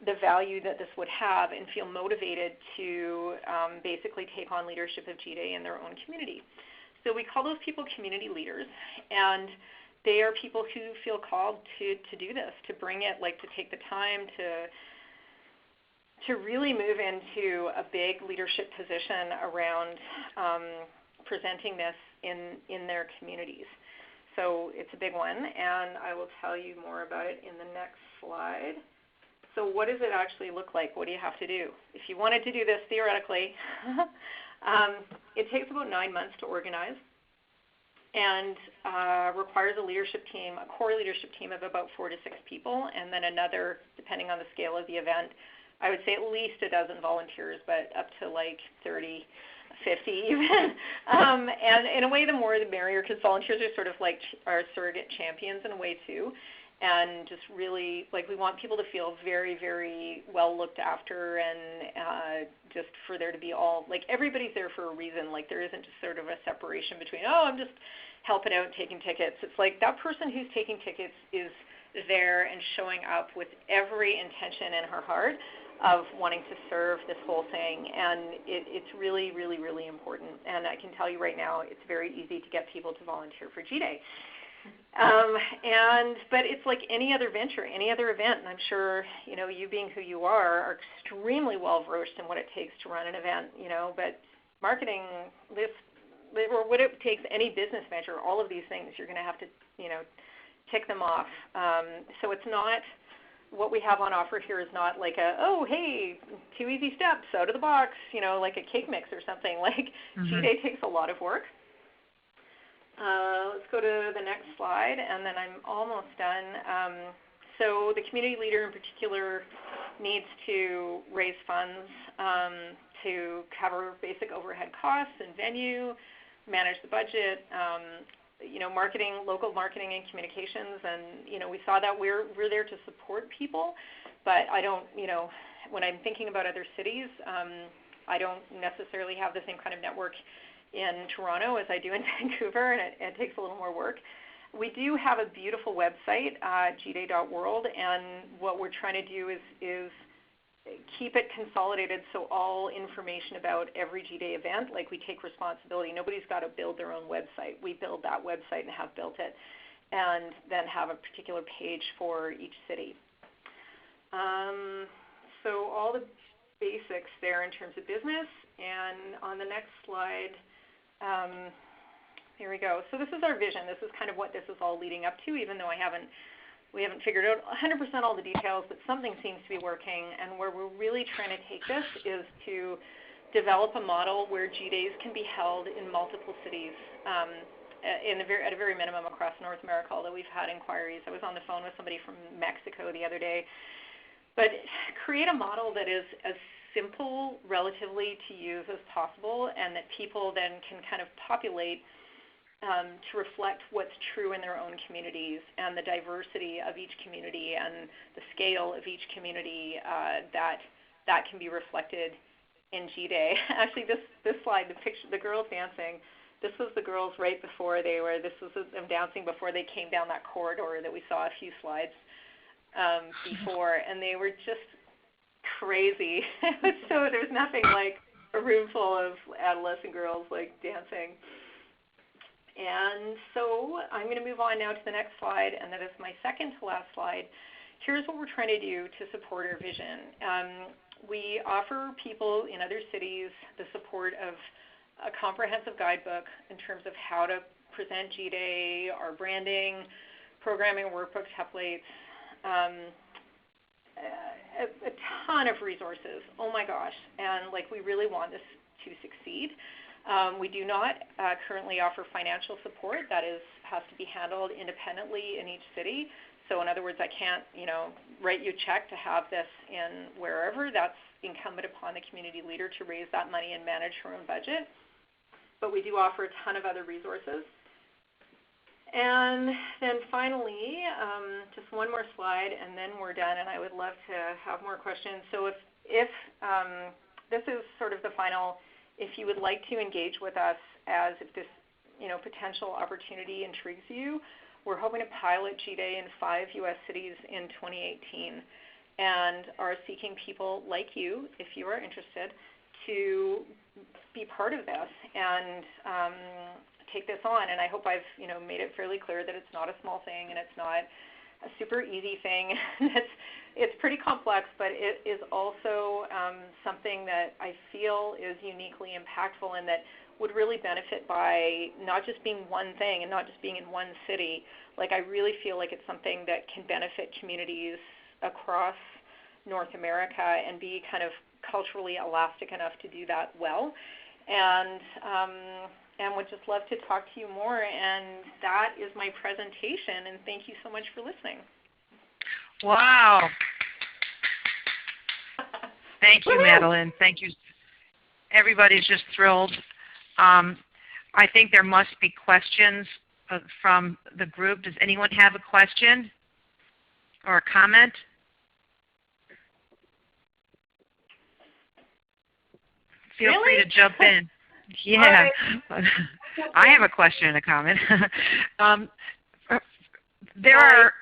the value that this would have and feel motivated to basically take on leadership of G-Day in their own community. So we call those people community leaders, and they are people who feel called to do this, to bring it, like to take the time to really move into a big leadership position around presenting this in their communities. So it's a big one, and I will tell you more about it in the next slide. So what does it actually look like? What do you have to do? If you wanted to do this theoretically, it takes about 9 months to organize and requires a leadership team, a core leadership team of about 4 to 6 people, and then another, depending on the scale of the event, I would say at least a dozen volunteers, but up to like 30, 50 even. And in a way, the more the merrier, because volunteers are sort of like our surrogate champions in a way too. And just really, like, we want people to feel very, very well looked after, and just for there to be all, like, everybody's there for a reason. Like, there isn't just sort of a separation between, oh, I'm just helping out, taking tickets. It's like that person who's taking tickets is there and showing up with every intention in her heart of wanting to serve this whole thing. And it's really, really, really important. And I can tell you right now, it's very easy to get people to volunteer for G-Day. But it's like any other venture, any other event, and I'm sure, you know, you being who you are extremely well versed in what it takes to run an event, you know, but marketing, or what it takes, any business venture, all of these things, you're going to have to, you know, tick them off. So it's not, what we have on offer here is not like oh, hey, 2 easy steps out of the box, you know, like a cake mix or something. Like, G-Day takes a lot of work. Let's go to the next slide, and then I'm almost done. So the community leader in particular needs to raise funds to cover basic overhead costs and venue, manage the budget, you know, marketing, local marketing and communications. And, you know, we saw that we're there to support people, but I don't, you know, when I'm thinking about other cities, I don't necessarily have the same kind of network in Toronto as I do in Vancouver, and it takes a little more work. We do have a beautiful website, gday.world, and what we're trying to do is keep it consolidated so all information about every G-Day event, like, we take responsibility. Nobody's got to build their own website. We build that website and have built it, and then have a particular page for each city. So all the basics there in terms of business, and on the next slide, here we go. So this is our vision. This is kind of what this is all leading up to, even though we haven't figured out 100% all the details, but something seems to be working. And where we're really trying to take this is to develop a model where G-Days can be held in multiple cities, at a very minimum across North America, although we've had inquiries. I was on the phone with somebody from Mexico the other day. But create a model that is as simple relatively to use as possible, and that people then can kind of populate to reflect what's true in their own communities, and the diversity of each community and the scale of each community, that can be reflected in G-Day. Actually, this slide, the picture, the girls dancing, this was the girls right before this was them dancing before they came down that corridor that we saw a few slides before, and they were just crazy. So there's nothing like a room full of adolescent girls like dancing. And so I'm going to move on now to the next slide, and that is my second to last slide. Here's what we're trying to do to support our vision. We offer people in other cities the support of a comprehensive guidebook in terms of how to present G-Day, our branding, programming, workbook templates, a ton of resources. Oh my gosh. And like we really want this to succeed. We do not currently offer financial support. That has to be handled independently in each city. So in other words, I can't, write you a check to have this in wherever. That's incumbent upon the community leader to raise that money and manage her own budget. But we do offer a ton of other resources. And then finally, just one more slide, and then we're done, and I would love to have more questions. So if this is sort of the final, if you would like to engage with us as if this potential opportunity intrigues you, we're hoping to pilot G-Day in 5 U.S. cities in 2018 and are seeking people like you, if you are interested, to be part of this and take this on. And I hope I've made it fairly clear that it's not a small thing and it's not a super easy thing. It's pretty complex, but it is also something that I feel is uniquely impactful and that would really benefit by not just being one thing and not just being in one city. Like I really feel like it's something that can benefit communities across North America and be kind of culturally elastic enough to do that well. And would just love to talk to you more. And that is my presentation. And thank you so much for listening. Wow. Thank you, Madeline. Thank you. Everybody's just thrilled. I think there must be questions from the group. Does anyone have a question or a comment? Feel free to jump in. Yeah. Right. I have a question and a comment. There are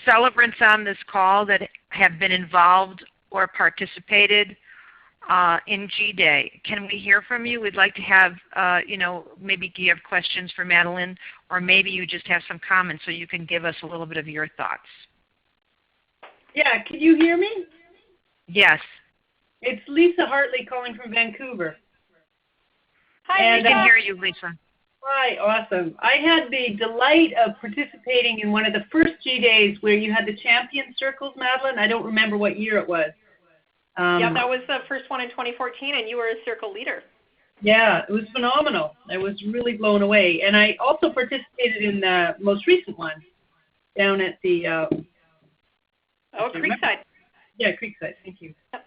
celebrants on this call that have been involved or participated in G-Day. Can we hear from you? We'd like to have, maybe you have questions for Madeline, or maybe you just have some comments so you can give us a little bit of your thoughts. Yeah, can you hear me? Yes. It's Lisa Hartley calling from Vancouver. Hi, Lisa. I can hear you, Lisa. Hi, awesome. I had the delight of participating in one of the first G-Days where you had the champion circles, Madeline. I don't remember what year it was. Yeah, that was the first one in 2014, and you were a circle leader. Yeah, it was phenomenal. I was really blown away. And I also participated in the most recent one down at the... Creekside. Yeah, Creekside. Thank you. Yep.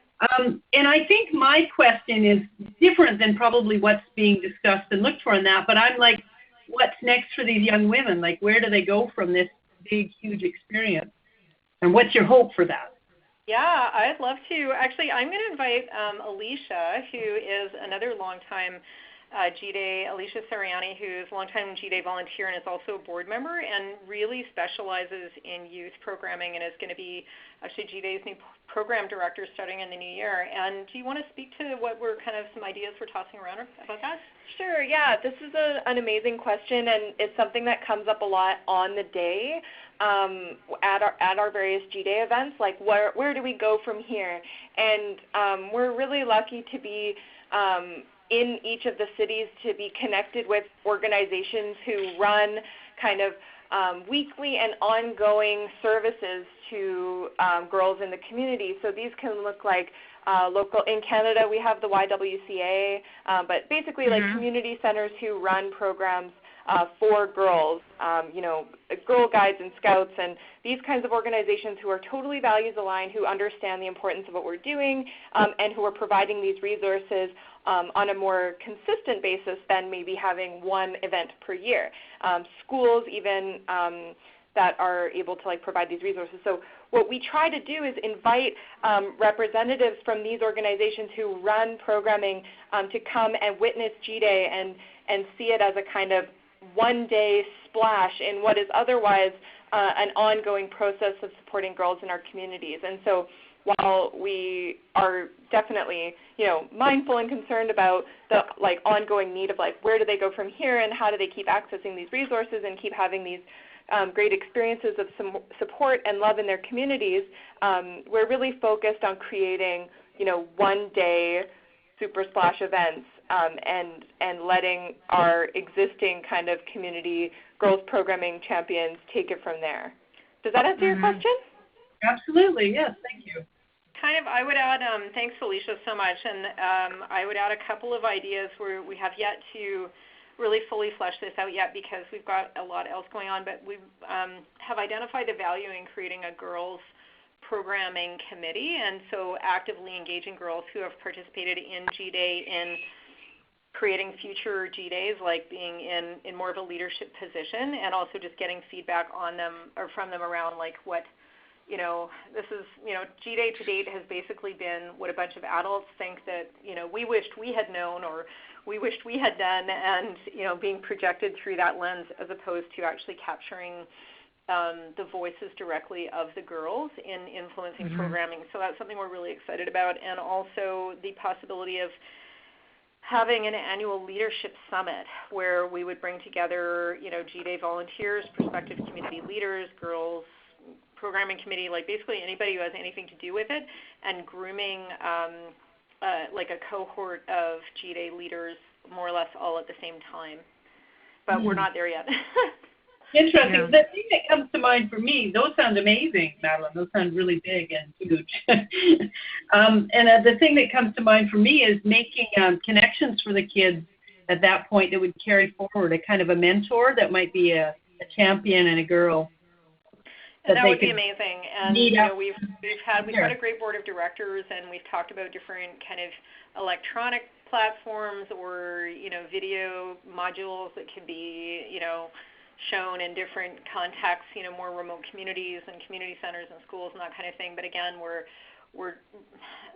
And I think my question is different than probably what's being discussed and looked for in that, but I'm like, what's next for these young women? Like, where do they go from this big, huge experience? And what's your hope for that? Yeah, I'd love to. Actually, I'm going to invite Alicia, who is another longtime G-Day, Alicia Sariani, who's a longtime G-Day volunteer and is also a board member and really specializes in youth programming and is going to be actually G-Day's new program director starting in the new year. And do you want to speak to what were kind of some ideas we're tossing around about that? Sure, yeah. This is an amazing question, and it's something that comes up a lot on the day at our various G-Day events, like where do we go from here? And we're really lucky to be in each of the cities to be connected with organizations who run kind of weekly and ongoing services to girls in the community. So these can look like local, in Canada we have the YWCA, but basically like community centers who run programs for girls, Girl Guides and Scouts and these kinds of organizations who are totally values aligned, who understand the importance of what we're doing, and who are providing these resources on a more consistent basis than maybe having one event per year. Schools even that are able to provide these resources. So what we try to do is invite representatives from these organizations who run programming to come and witness G-Day and see it as a kind of one-day splash in what is otherwise an ongoing process of supporting girls in our communities. And so while we are definitely, mindful and concerned about the ongoing need of where do they go from here and how do they keep accessing these resources and keep having these great experiences of some support and love in their communities, we're really focused on creating, one-day super splash events and letting our existing kind of community girls programming champions take it from there. Does that answer your question? Absolutely, yes, thank you. I would add, thanks Felicia so much, and I would add a couple of ideas where we have yet to really fully flesh this out yet because we've got a lot else going on, but we have identified the value in creating a girls programming committee, and so actively engaging girls who have participated in G-Day in creating future G-Days, like being in more of a leadership position, and also just getting feedback on them or from them around like what, this is, G-Day to date has basically been what a bunch of adults think that, we wished we had known or we wished we had done, and, being projected through that lens as opposed to actually capturing the voices directly of the girls in influencing programming. So that's something we're really excited about, and also the possibility of having an annual leadership summit where we would bring together, G-Day volunteers, prospective community leaders, girls, programming committee, like basically anybody who has anything to do with it, and grooming like a cohort of G-Day leaders more or less all at the same time. But we're not there yet. Interesting. Yeah. The thing that comes to mind for me, those sound amazing, Madeline. Those sound really big and huge. And the thing that comes to mind for me is making connections for the kids at that point that would carry forward, a kind of a mentor that might be a champion and a girl. That would be amazing. And we've got a great board of directors, and we've talked about different kind of electronic platforms or video modules that can be shown in different contexts, more remote communities and community centers and schools and that kind of thing. But again, we're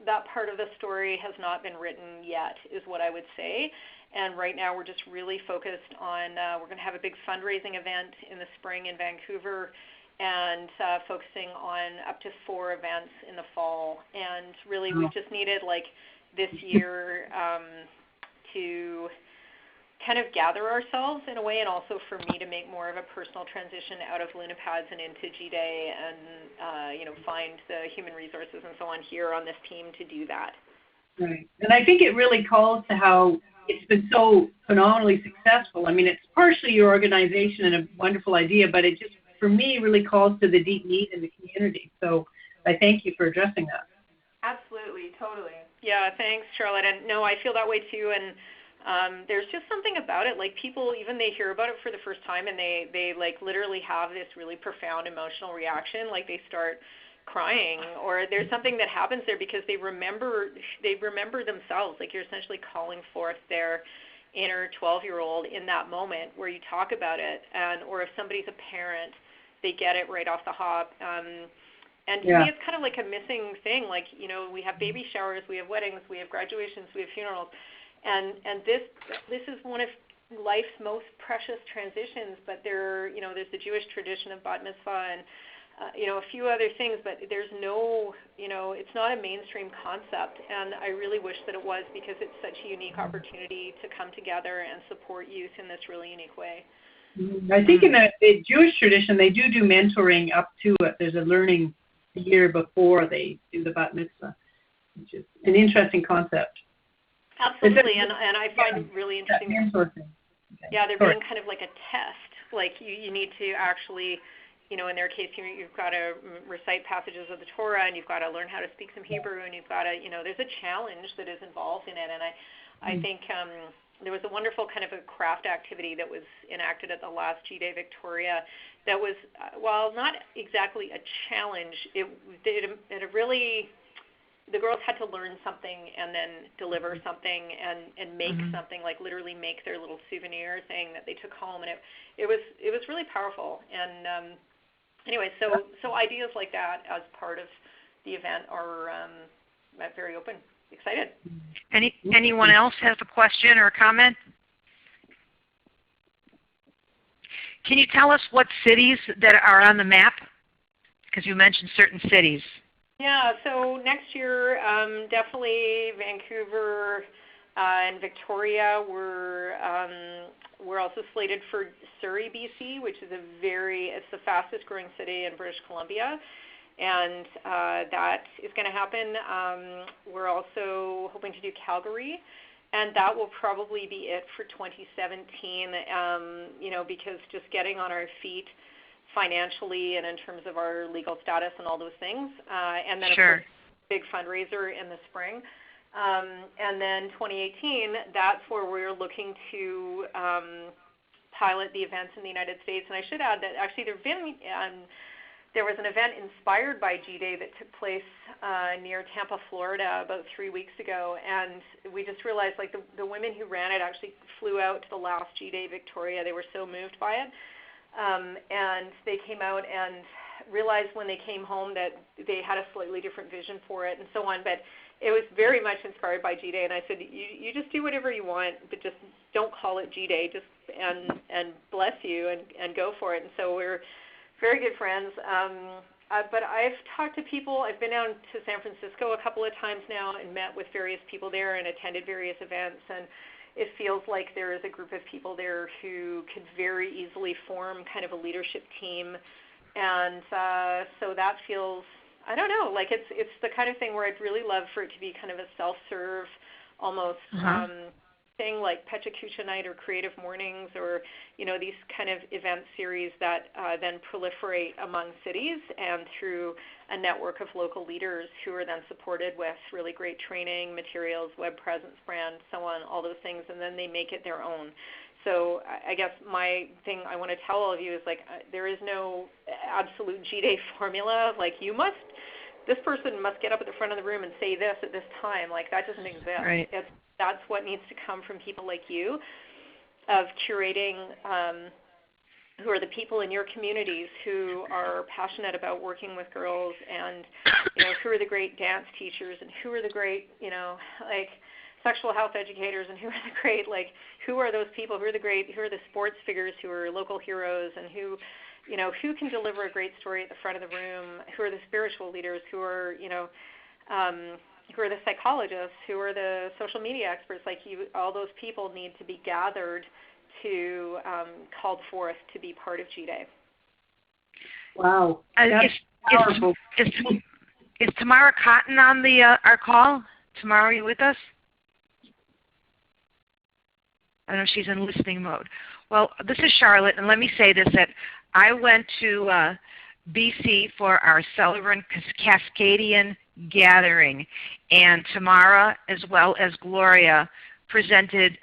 that part of the story has not been written yet, is what I would say. And right now we're just really focused on we're going to have a big fundraising event in the spring in Vancouver, and focusing on up to 4 events in the fall. And really we've just needed like this year to kind of gather ourselves in a way, and also for me to make more of a personal transition out of Lunapads and into G-Day, and find the human resources and so on here on this team to do that. Right. And I think it really calls to how it's been so phenomenally successful. I mean, it's partially your organization and a wonderful idea, but it just, for me, really calls to the deep need in the community. So I thank you for addressing that. Absolutely, totally. Yeah, thanks, Charlotte. And no, I feel that way too. And there's just something about it, like people, even they hear about it for the first time, and they like literally have this really profound emotional reaction, like they start crying, or there's something that happens there because they remember themselves, like you're essentially calling forth their inner 12-year-old in that moment where you talk about it, and or if somebody's a parent, they get it right off the hop. And to me, it's kind of like a missing thing. Like, we have baby showers, we have weddings, we have graduations, we have funerals. And this is one of life's most precious transitions, but there's the Jewish tradition of bat mitzvah and a few other things, but there's no, it's not a mainstream concept, and I really wish that it was, because it's such a unique opportunity to come together and support youth in this really unique way. I think in the Jewish tradition, they do mentoring up to it. There's a learning a year before they do the bat mitzvah, which is an interesting concept. Absolutely, and I find it really interesting. Yeah, they're being kind of like a test. Like you need to actually, in their case, you've got to recite passages of the Torah, and you've got to learn how to speak some Hebrew, and you've got to, there's a challenge that is involved in it. And I think there was a wonderful kind of a craft activity that was enacted at the last G-Day Victoria that was, while not exactly a challenge, it really, the girls had to learn something and then deliver something and make something, like literally make their little souvenir thing that they took home, and it was really powerful. And anyway, so ideas like that as part of the event are very open. Excited. Anyone else has a question or a comment? Can you tell us what cities that are on the map? Because you mentioned certain cities. Yeah, so next year, definitely Vancouver and Victoria. We're also slated for Surrey, BC, which is it's the fastest growing city in British Columbia, and that is going to happen. We're also hoping to do Calgary, and that will probably be it for 2017. Because just getting on our feet financially and in terms of our legal status and all those things. And then, Sure. of course, big fundraiser in the spring. And then 2018, that's where we're looking to pilot the events in the United States. And I should add that actually there was an event inspired by G-Day that took place near Tampa, Florida about 3 weeks ago. And we just realized like the women who ran it actually flew out to the last G-Day Victoria. They were so moved by it. And they came out and realized when they came home that they had a slightly different vision for it and so on. But it was very much inspired by G-Day, and I said, you just do whatever you want, but just don't call it G-Day, just and bless you and go for it. And so we're very good friends. But I've talked to people. I've been down to San Francisco a couple of times now and met with various people there and attended various events, and it feels like there is a group of people there who could very easily form kind of a leadership team. And so that feels, I don't know, like it's the kind of thing where I'd really love for it to be kind of a self-serve almost thing like Pecha Kucha Night or Creative Mornings or, these kind of event series that then proliferate among cities and through a network of local leaders who are then supported with really great training, materials, web presence, brand, so on, all those things, and then they make it their own. So I guess my thing I want to tell all of you is like there is no absolute G-Day formula. Like this person must get up at the front of the room and say this at this time. Like that doesn't exist. Right. That's what needs to come from people like you, of curating who are the people in your communities who are passionate about working with girls, and who are the great dance teachers, and who are the great like sexual health educators, and who are the great who are those people, who are the sports figures who are local heroes, and who can deliver a great story at the front of the room, who are the spiritual leaders, who are who are the psychologists, who are the social media experts. Like all those people need to be gathered to called forth to be part of G-Day. Wow, that's powerful. Is Tamara Cotton on the our call? Tamara, are you with us? I know she's in listening mode. Well, this is Charlotte, and let me say this, that I went to BC for our Celebrant Cascadian gathering, and Tamara as well as Gloria presented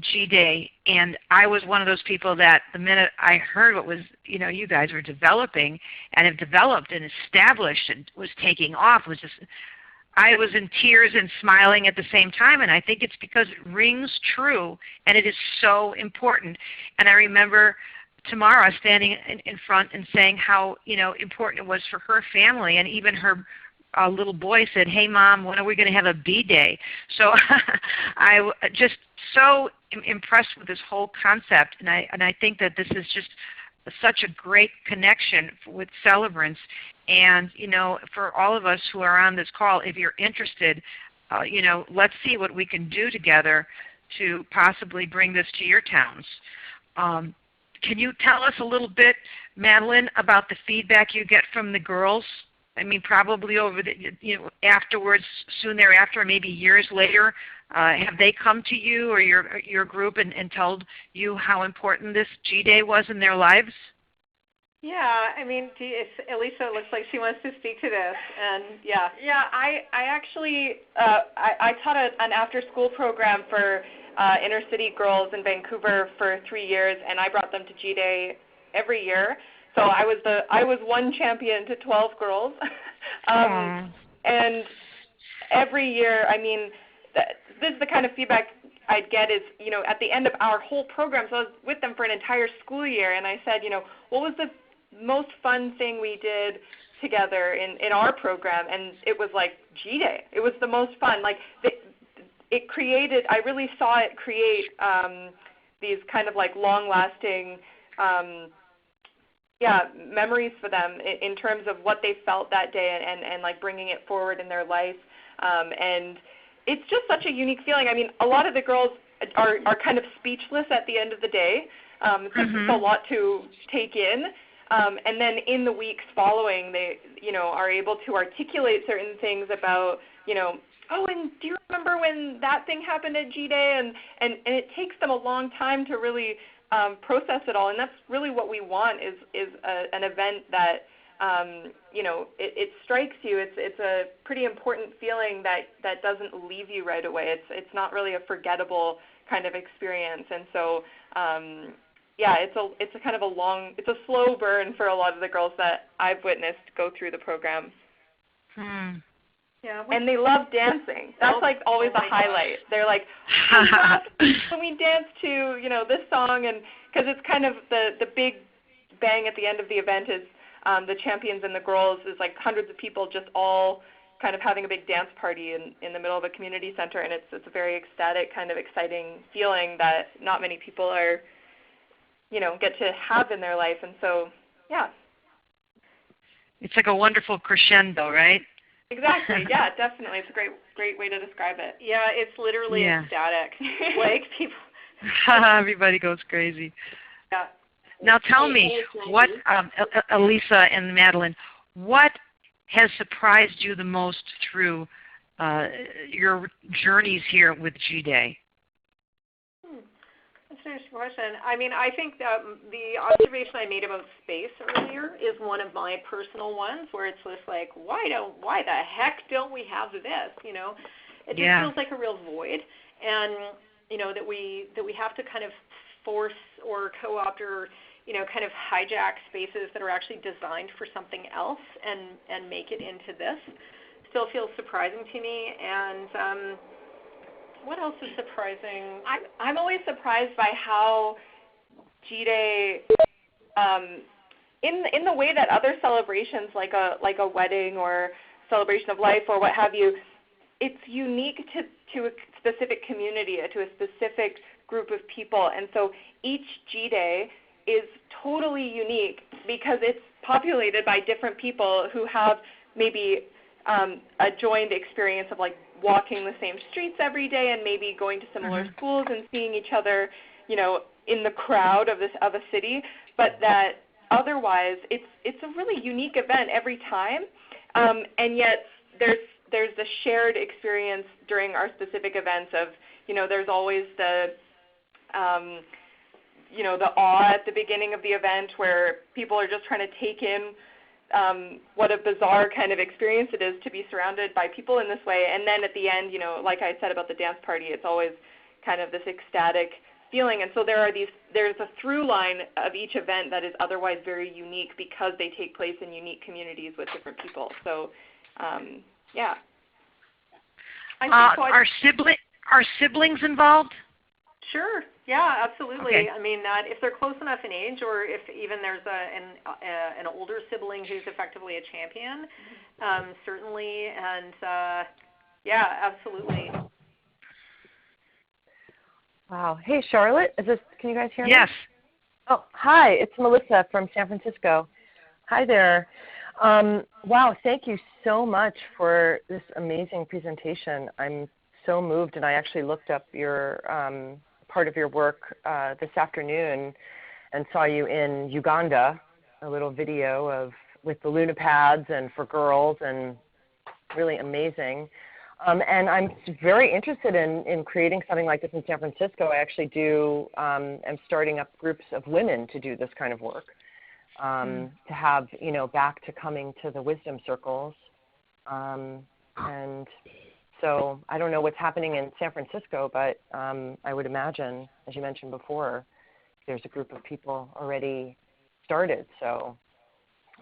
G-Day, and I was one of those people that the minute I heard what was, you guys were developing and have developed and established and was taking off, I was in tears and smiling at the same time, and I think it's because it rings true, and it is so important. And I remember Tamara standing in front and saying how important it was for her family, and even her little boy said, "Hey, Mom, when are we going to have a B-Day?" So I just so impressed with this whole concept, and I think that this is just such a great connection with celebrants. And for all of us who are on this call, if you're interested, let's see what we can do together to possibly bring this to your towns. Can you tell us a little bit, Madeline, about the feedback you get from the girls? I mean, probably over afterwards, soon thereafter, or maybe years later, have they come to you or your group and told you how important this G-Day was in their lives? Yeah, I mean, Elisa looks like she wants to speak to this, and yeah. Yeah, I actually I taught an after-school program for inner city girls in Vancouver for 3 years, and I brought them to G-Day every year. So I was one champion to 12 girls, and every year, I mean, this is the kind of feedback I'd get is, at the end of our whole program, so I was with them for an entire school year, and I said, what was the most fun thing we did together in our program? And it was like G-Day. It was the most fun. Like it created, I really saw it create these kind of like long-lasting memories for them in terms of what they felt that day and like bringing it forward in their life. And it's just such a unique feeling. I mean, a lot of the girls are kind of speechless at the end of the day. It's just a lot to take in. And then in the weeks following, they, are able to articulate certain things about, oh, and do you remember when that thing happened at G-Day? And it takes them a long time to really process it all. And that's really what we want is an event that it strikes you. It's a pretty important feeling that doesn't leave you right away. It's not really a forgettable kind of experience. And so it's a kind of it's a slow burn for a lot of the girls that I've witnessed go through the program. Yeah, and they love dancing. That's like always a highlight. They're like, can we dance to this song? And because it's kind of the big bang at the end of the event is the champions and the girls is like hundreds of people just all kind of having a big dance party in the middle of a community center, and it's a very ecstatic kind of exciting feeling that not many people are get to have in their life. And so it's like a wonderful crescendo, right? Exactly. Yeah, definitely. It's a great way to describe it. Yeah, it's literally ecstatic. Like people. Everybody goes crazy. Yeah. Now tell me, what, Elisa and Madeline, what has surprised you the most through your journeys here with G-Day? That's an interesting question. I mean, I think that the observation I made about space earlier is one of my personal ones, where it's just like, why the heck don't we have this? It just feels like a real void, and that we have to kind of force or co-opt or kind of hijack spaces that are actually designed for something else and make it into this. Still feels surprising to me. And what else is surprising? I'm always surprised by how G-Day, in the way that other celebrations like a wedding or celebration of life or what have you, it's unique to a specific community, to a specific group of people. And so each G-Day is totally unique because it's populated by different people who have maybe a joined experience of like walking the same streets every day and maybe going to similar schools and seeing each other, in the crowd of a city, but that otherwise it's a really unique event every time, and yet there's the shared experience during our specific events of, there's always the the awe at the beginning of the event where people are just trying to take in what a bizarre kind of experience it is to be surrounded by people in this way. And then at the end, like I said about the dance party, it's always kind of this ecstatic feeling. And so there's a through line of each event that is otherwise very unique because they take place in unique communities with different people. So, Are siblings involved? Sure. Yeah, absolutely. Okay. I mean, if they're close enough in age, or if even there's an older sibling who's effectively a champion, certainly. And absolutely. Wow. Hey, Charlotte, can you guys hear me? Yes. Oh, hi. It's Melissa from San Francisco. Hi there. Wow. Thank you so much for this amazing presentation. I'm so moved, and I actually looked up your part of your work this afternoon and saw you in Uganda, a little video with the Lunapads and for girls, and really amazing. And I'm very interested in creating something like this in San Francisco. I actually am starting up groups of women to do this kind of work, to have, back to coming to the wisdom circles. And so I don't know what's happening in San Francisco, but I would imagine, as you mentioned before, there's a group of people already started. So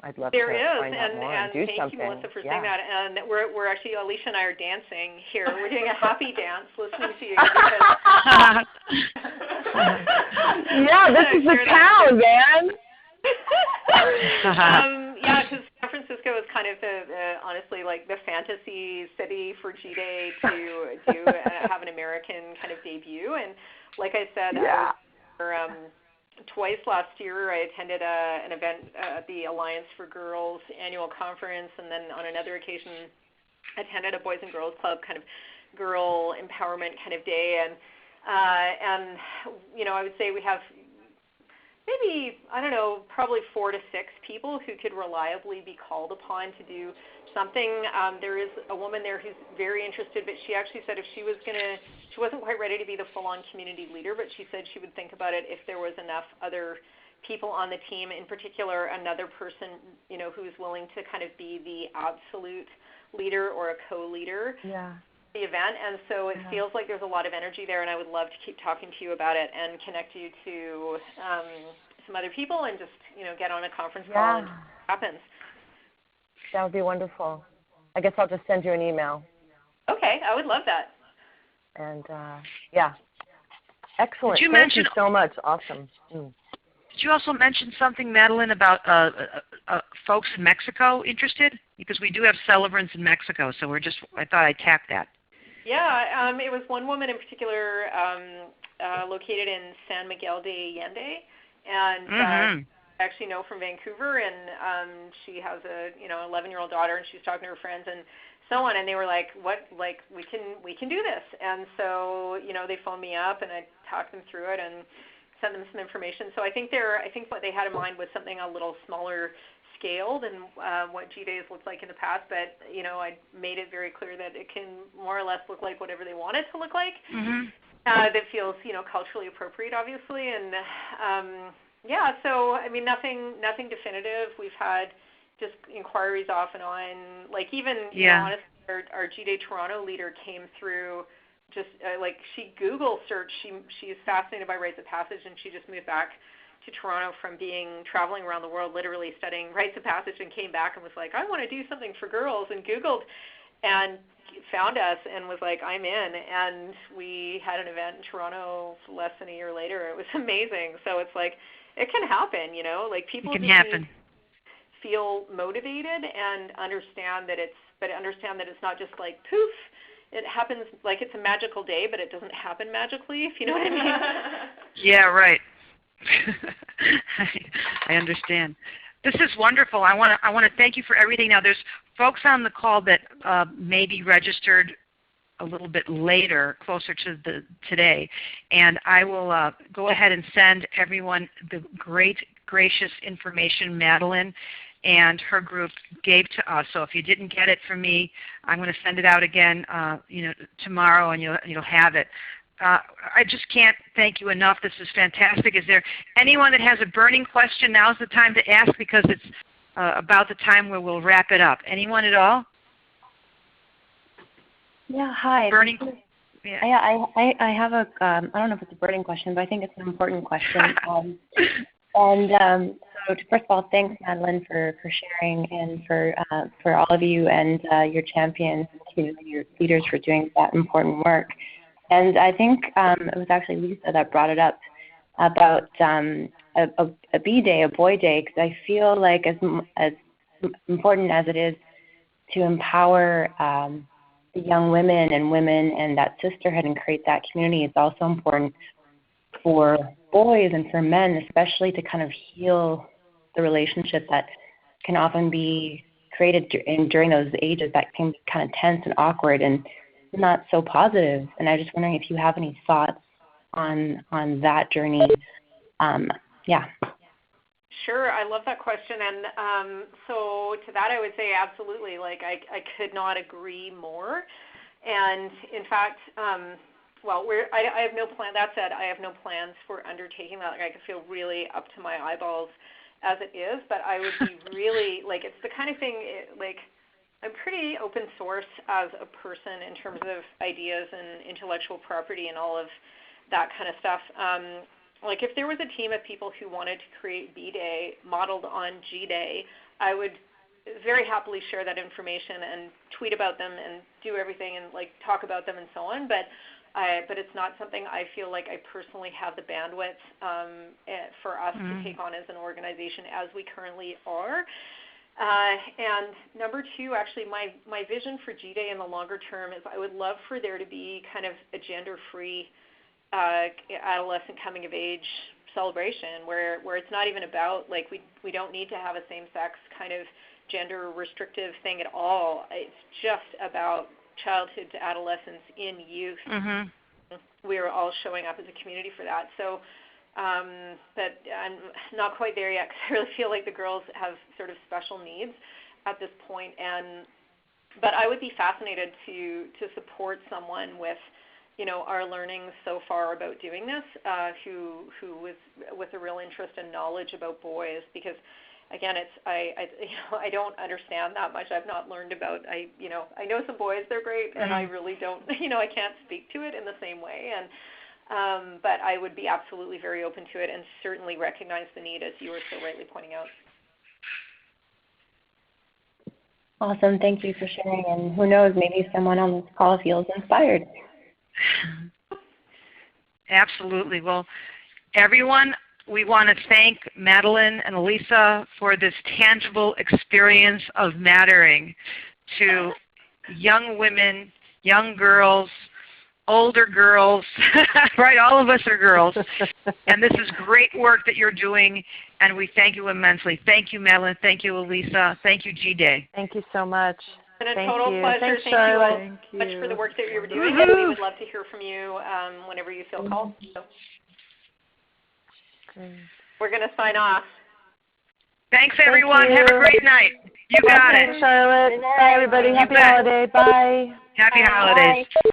I'd love to find out more and do something. Thank you, Melissa, for saying that. And we're actually, Alicia and I are dancing here. We're doing a happy dance listening to you. Yeah, this is the town, man. Because San Francisco is kind of honestly like the fantasy city for G-Day to have an American kind of debut. And like I said, twice last year I attended an event at the Alliance for Girls annual conference, and then on another occasion attended a Boys and Girls Club kind of girl empowerment kind of day. And I would say we have maybe, I don't know, probably 4 to 6 people who could reliably be called upon to do something. There is a woman there who's very interested, but she actually said if she wasn't quite ready to be the full-on community leader, but she said she would think about it if there was enough other people on the team, in particular another person, who's willing to kind of be the absolute leader or a co-leader. Yeah. The event, and so it feels like there's a lot of energy there, and I would love to keep talking to you about it and connect you to some other people and just get on a conference call and see what happens. That would be wonderful. I guess I'll just send you an email. Okay, I would love that. And excellent. Thank you so much. Awesome. Did you also mention something, Madeline, about folks in Mexico interested? Because we do have celebrants in Mexico, so I thought I'd tap that. Yeah, it was one woman in particular located in San Miguel de Allende, and I actually know from Vancouver, and she has a 11-year-old daughter, and she's talking to her friends and so on, and they were like, "What? Like we can do this?" And so they phoned me up, and I talked them through it and sent them some information. So I think what they had in mind was something a little smaller scale than what G-Days looked like in the past, but I made it very clear that it can more or less look like whatever they want it to look like. That feels culturally appropriate, obviously, and so I mean nothing definitive. We've had just inquiries off and on, like even honestly, our G-Day Toronto leader came through. Just she Google searched, she's fascinated by rites of passage, and she just moved back to Toronto from traveling around the world, literally studying rites of passage, and came back and was like, I want to do something for girls, and Googled and found us and was like, I'm in, and we had an event in Toronto less than a year later. It was amazing. So it's like it can happen, like people it can happen. Feel motivated and understand that it's not just like poof. It happens like it's a magical day, but it doesn't happen magically, if you know what I mean. Yeah, right. I understand. This is wonderful. I want to thank you for everything. Now, there's folks on the call that may be registered a little bit later, closer to today, and I will go ahead and send everyone the great, gracious information Madeline and her group gave to us. So if you didn't get it from me, I'm going to send it out again, tomorrow, and you'll have it. I just can't thank you enough. This is fantastic. Is there anyone that has a burning question? Now's the time to ask, because it's about the time where we'll wrap it up. Anyone at all? Yeah. Hi. Burning. Yeah. I have a. I don't know if it's a burning question, but I think it's an important question. So first of all, thanks, Madeline, for sharing, and for all of you and your champions, your leaders, for doing that important work. And I think it was actually Lisa that brought it up about a B-Day, a boy day, because I feel like as important as it is to empower the young women and that sisterhood and create that community, it's also important for boys and for men, especially, to kind of heal the relationship that can often be created during those ages that can be kind of tense and awkward and not so positive. And I'm just wondering if you have any thoughts on that journey. Yeah. Sure, I love that question, and so to that I would say absolutely. Like I could not agree more, and in fact, I have no plan. That said, I have no plans for undertaking that. Like I could feel really up to my eyeballs as it is, but I would be really like, it's the kind of thing I'm pretty open source as a person in terms of ideas and intellectual property and all of that kind of stuff. Like if there was a team of people who wanted to create B-Day modeled on G-Day, I would very happily share that information and tweet about them and do everything and like talk about them and so on. But it's not something I feel like I personally have the bandwidth for us to take on as an organization as we currently are. And number two, actually, my vision for G-Day in the longer term is I would love for there to be kind of a gender-free adolescent coming of age celebration where it's not even about, like, we don't need to have a same-sex kind of gender restrictive thing at all. It's just about childhood to adolescence in youth. We are all showing up as a community for that. So But I'm not quite there yet because I really feel like the girls have sort of special needs at this point. But I would be fascinated to support someone with, our learnings so far about doing this, who was with a real interest and knowledge about boys, because again, I don't understand that much. I've not learned about. I know some boys, they're great, and I really don't. I can't speak to it in the same way. But I would be absolutely very open to it, and certainly recognize the need, as you were so rightly pointing out. Awesome. Thank you for sharing. And who knows, maybe someone on this call feels inspired. Absolutely. Well, everyone, we want to thank Madeline and Elisa for this tangible experience of mattering to young women, young girls, older girls, right? All of us are girls. And this is great work that you're doing, and we thank you immensely. Thank you, Madeline. Thank you, Elisa. Thank you, G-Day. Thank you so much. It's been a Thank total you. pleasure. Thanks, Thank you all Thank so much you. for the work that you were doing, and we would love to hear from you whenever you feel called. So we're going to sign off. Thanks, everyone. Thank you. Have a great night. You got Thanks, it. Charlotte. Bye, everybody. You Happy bet. holiday. Bye. Happy holidays. Bye.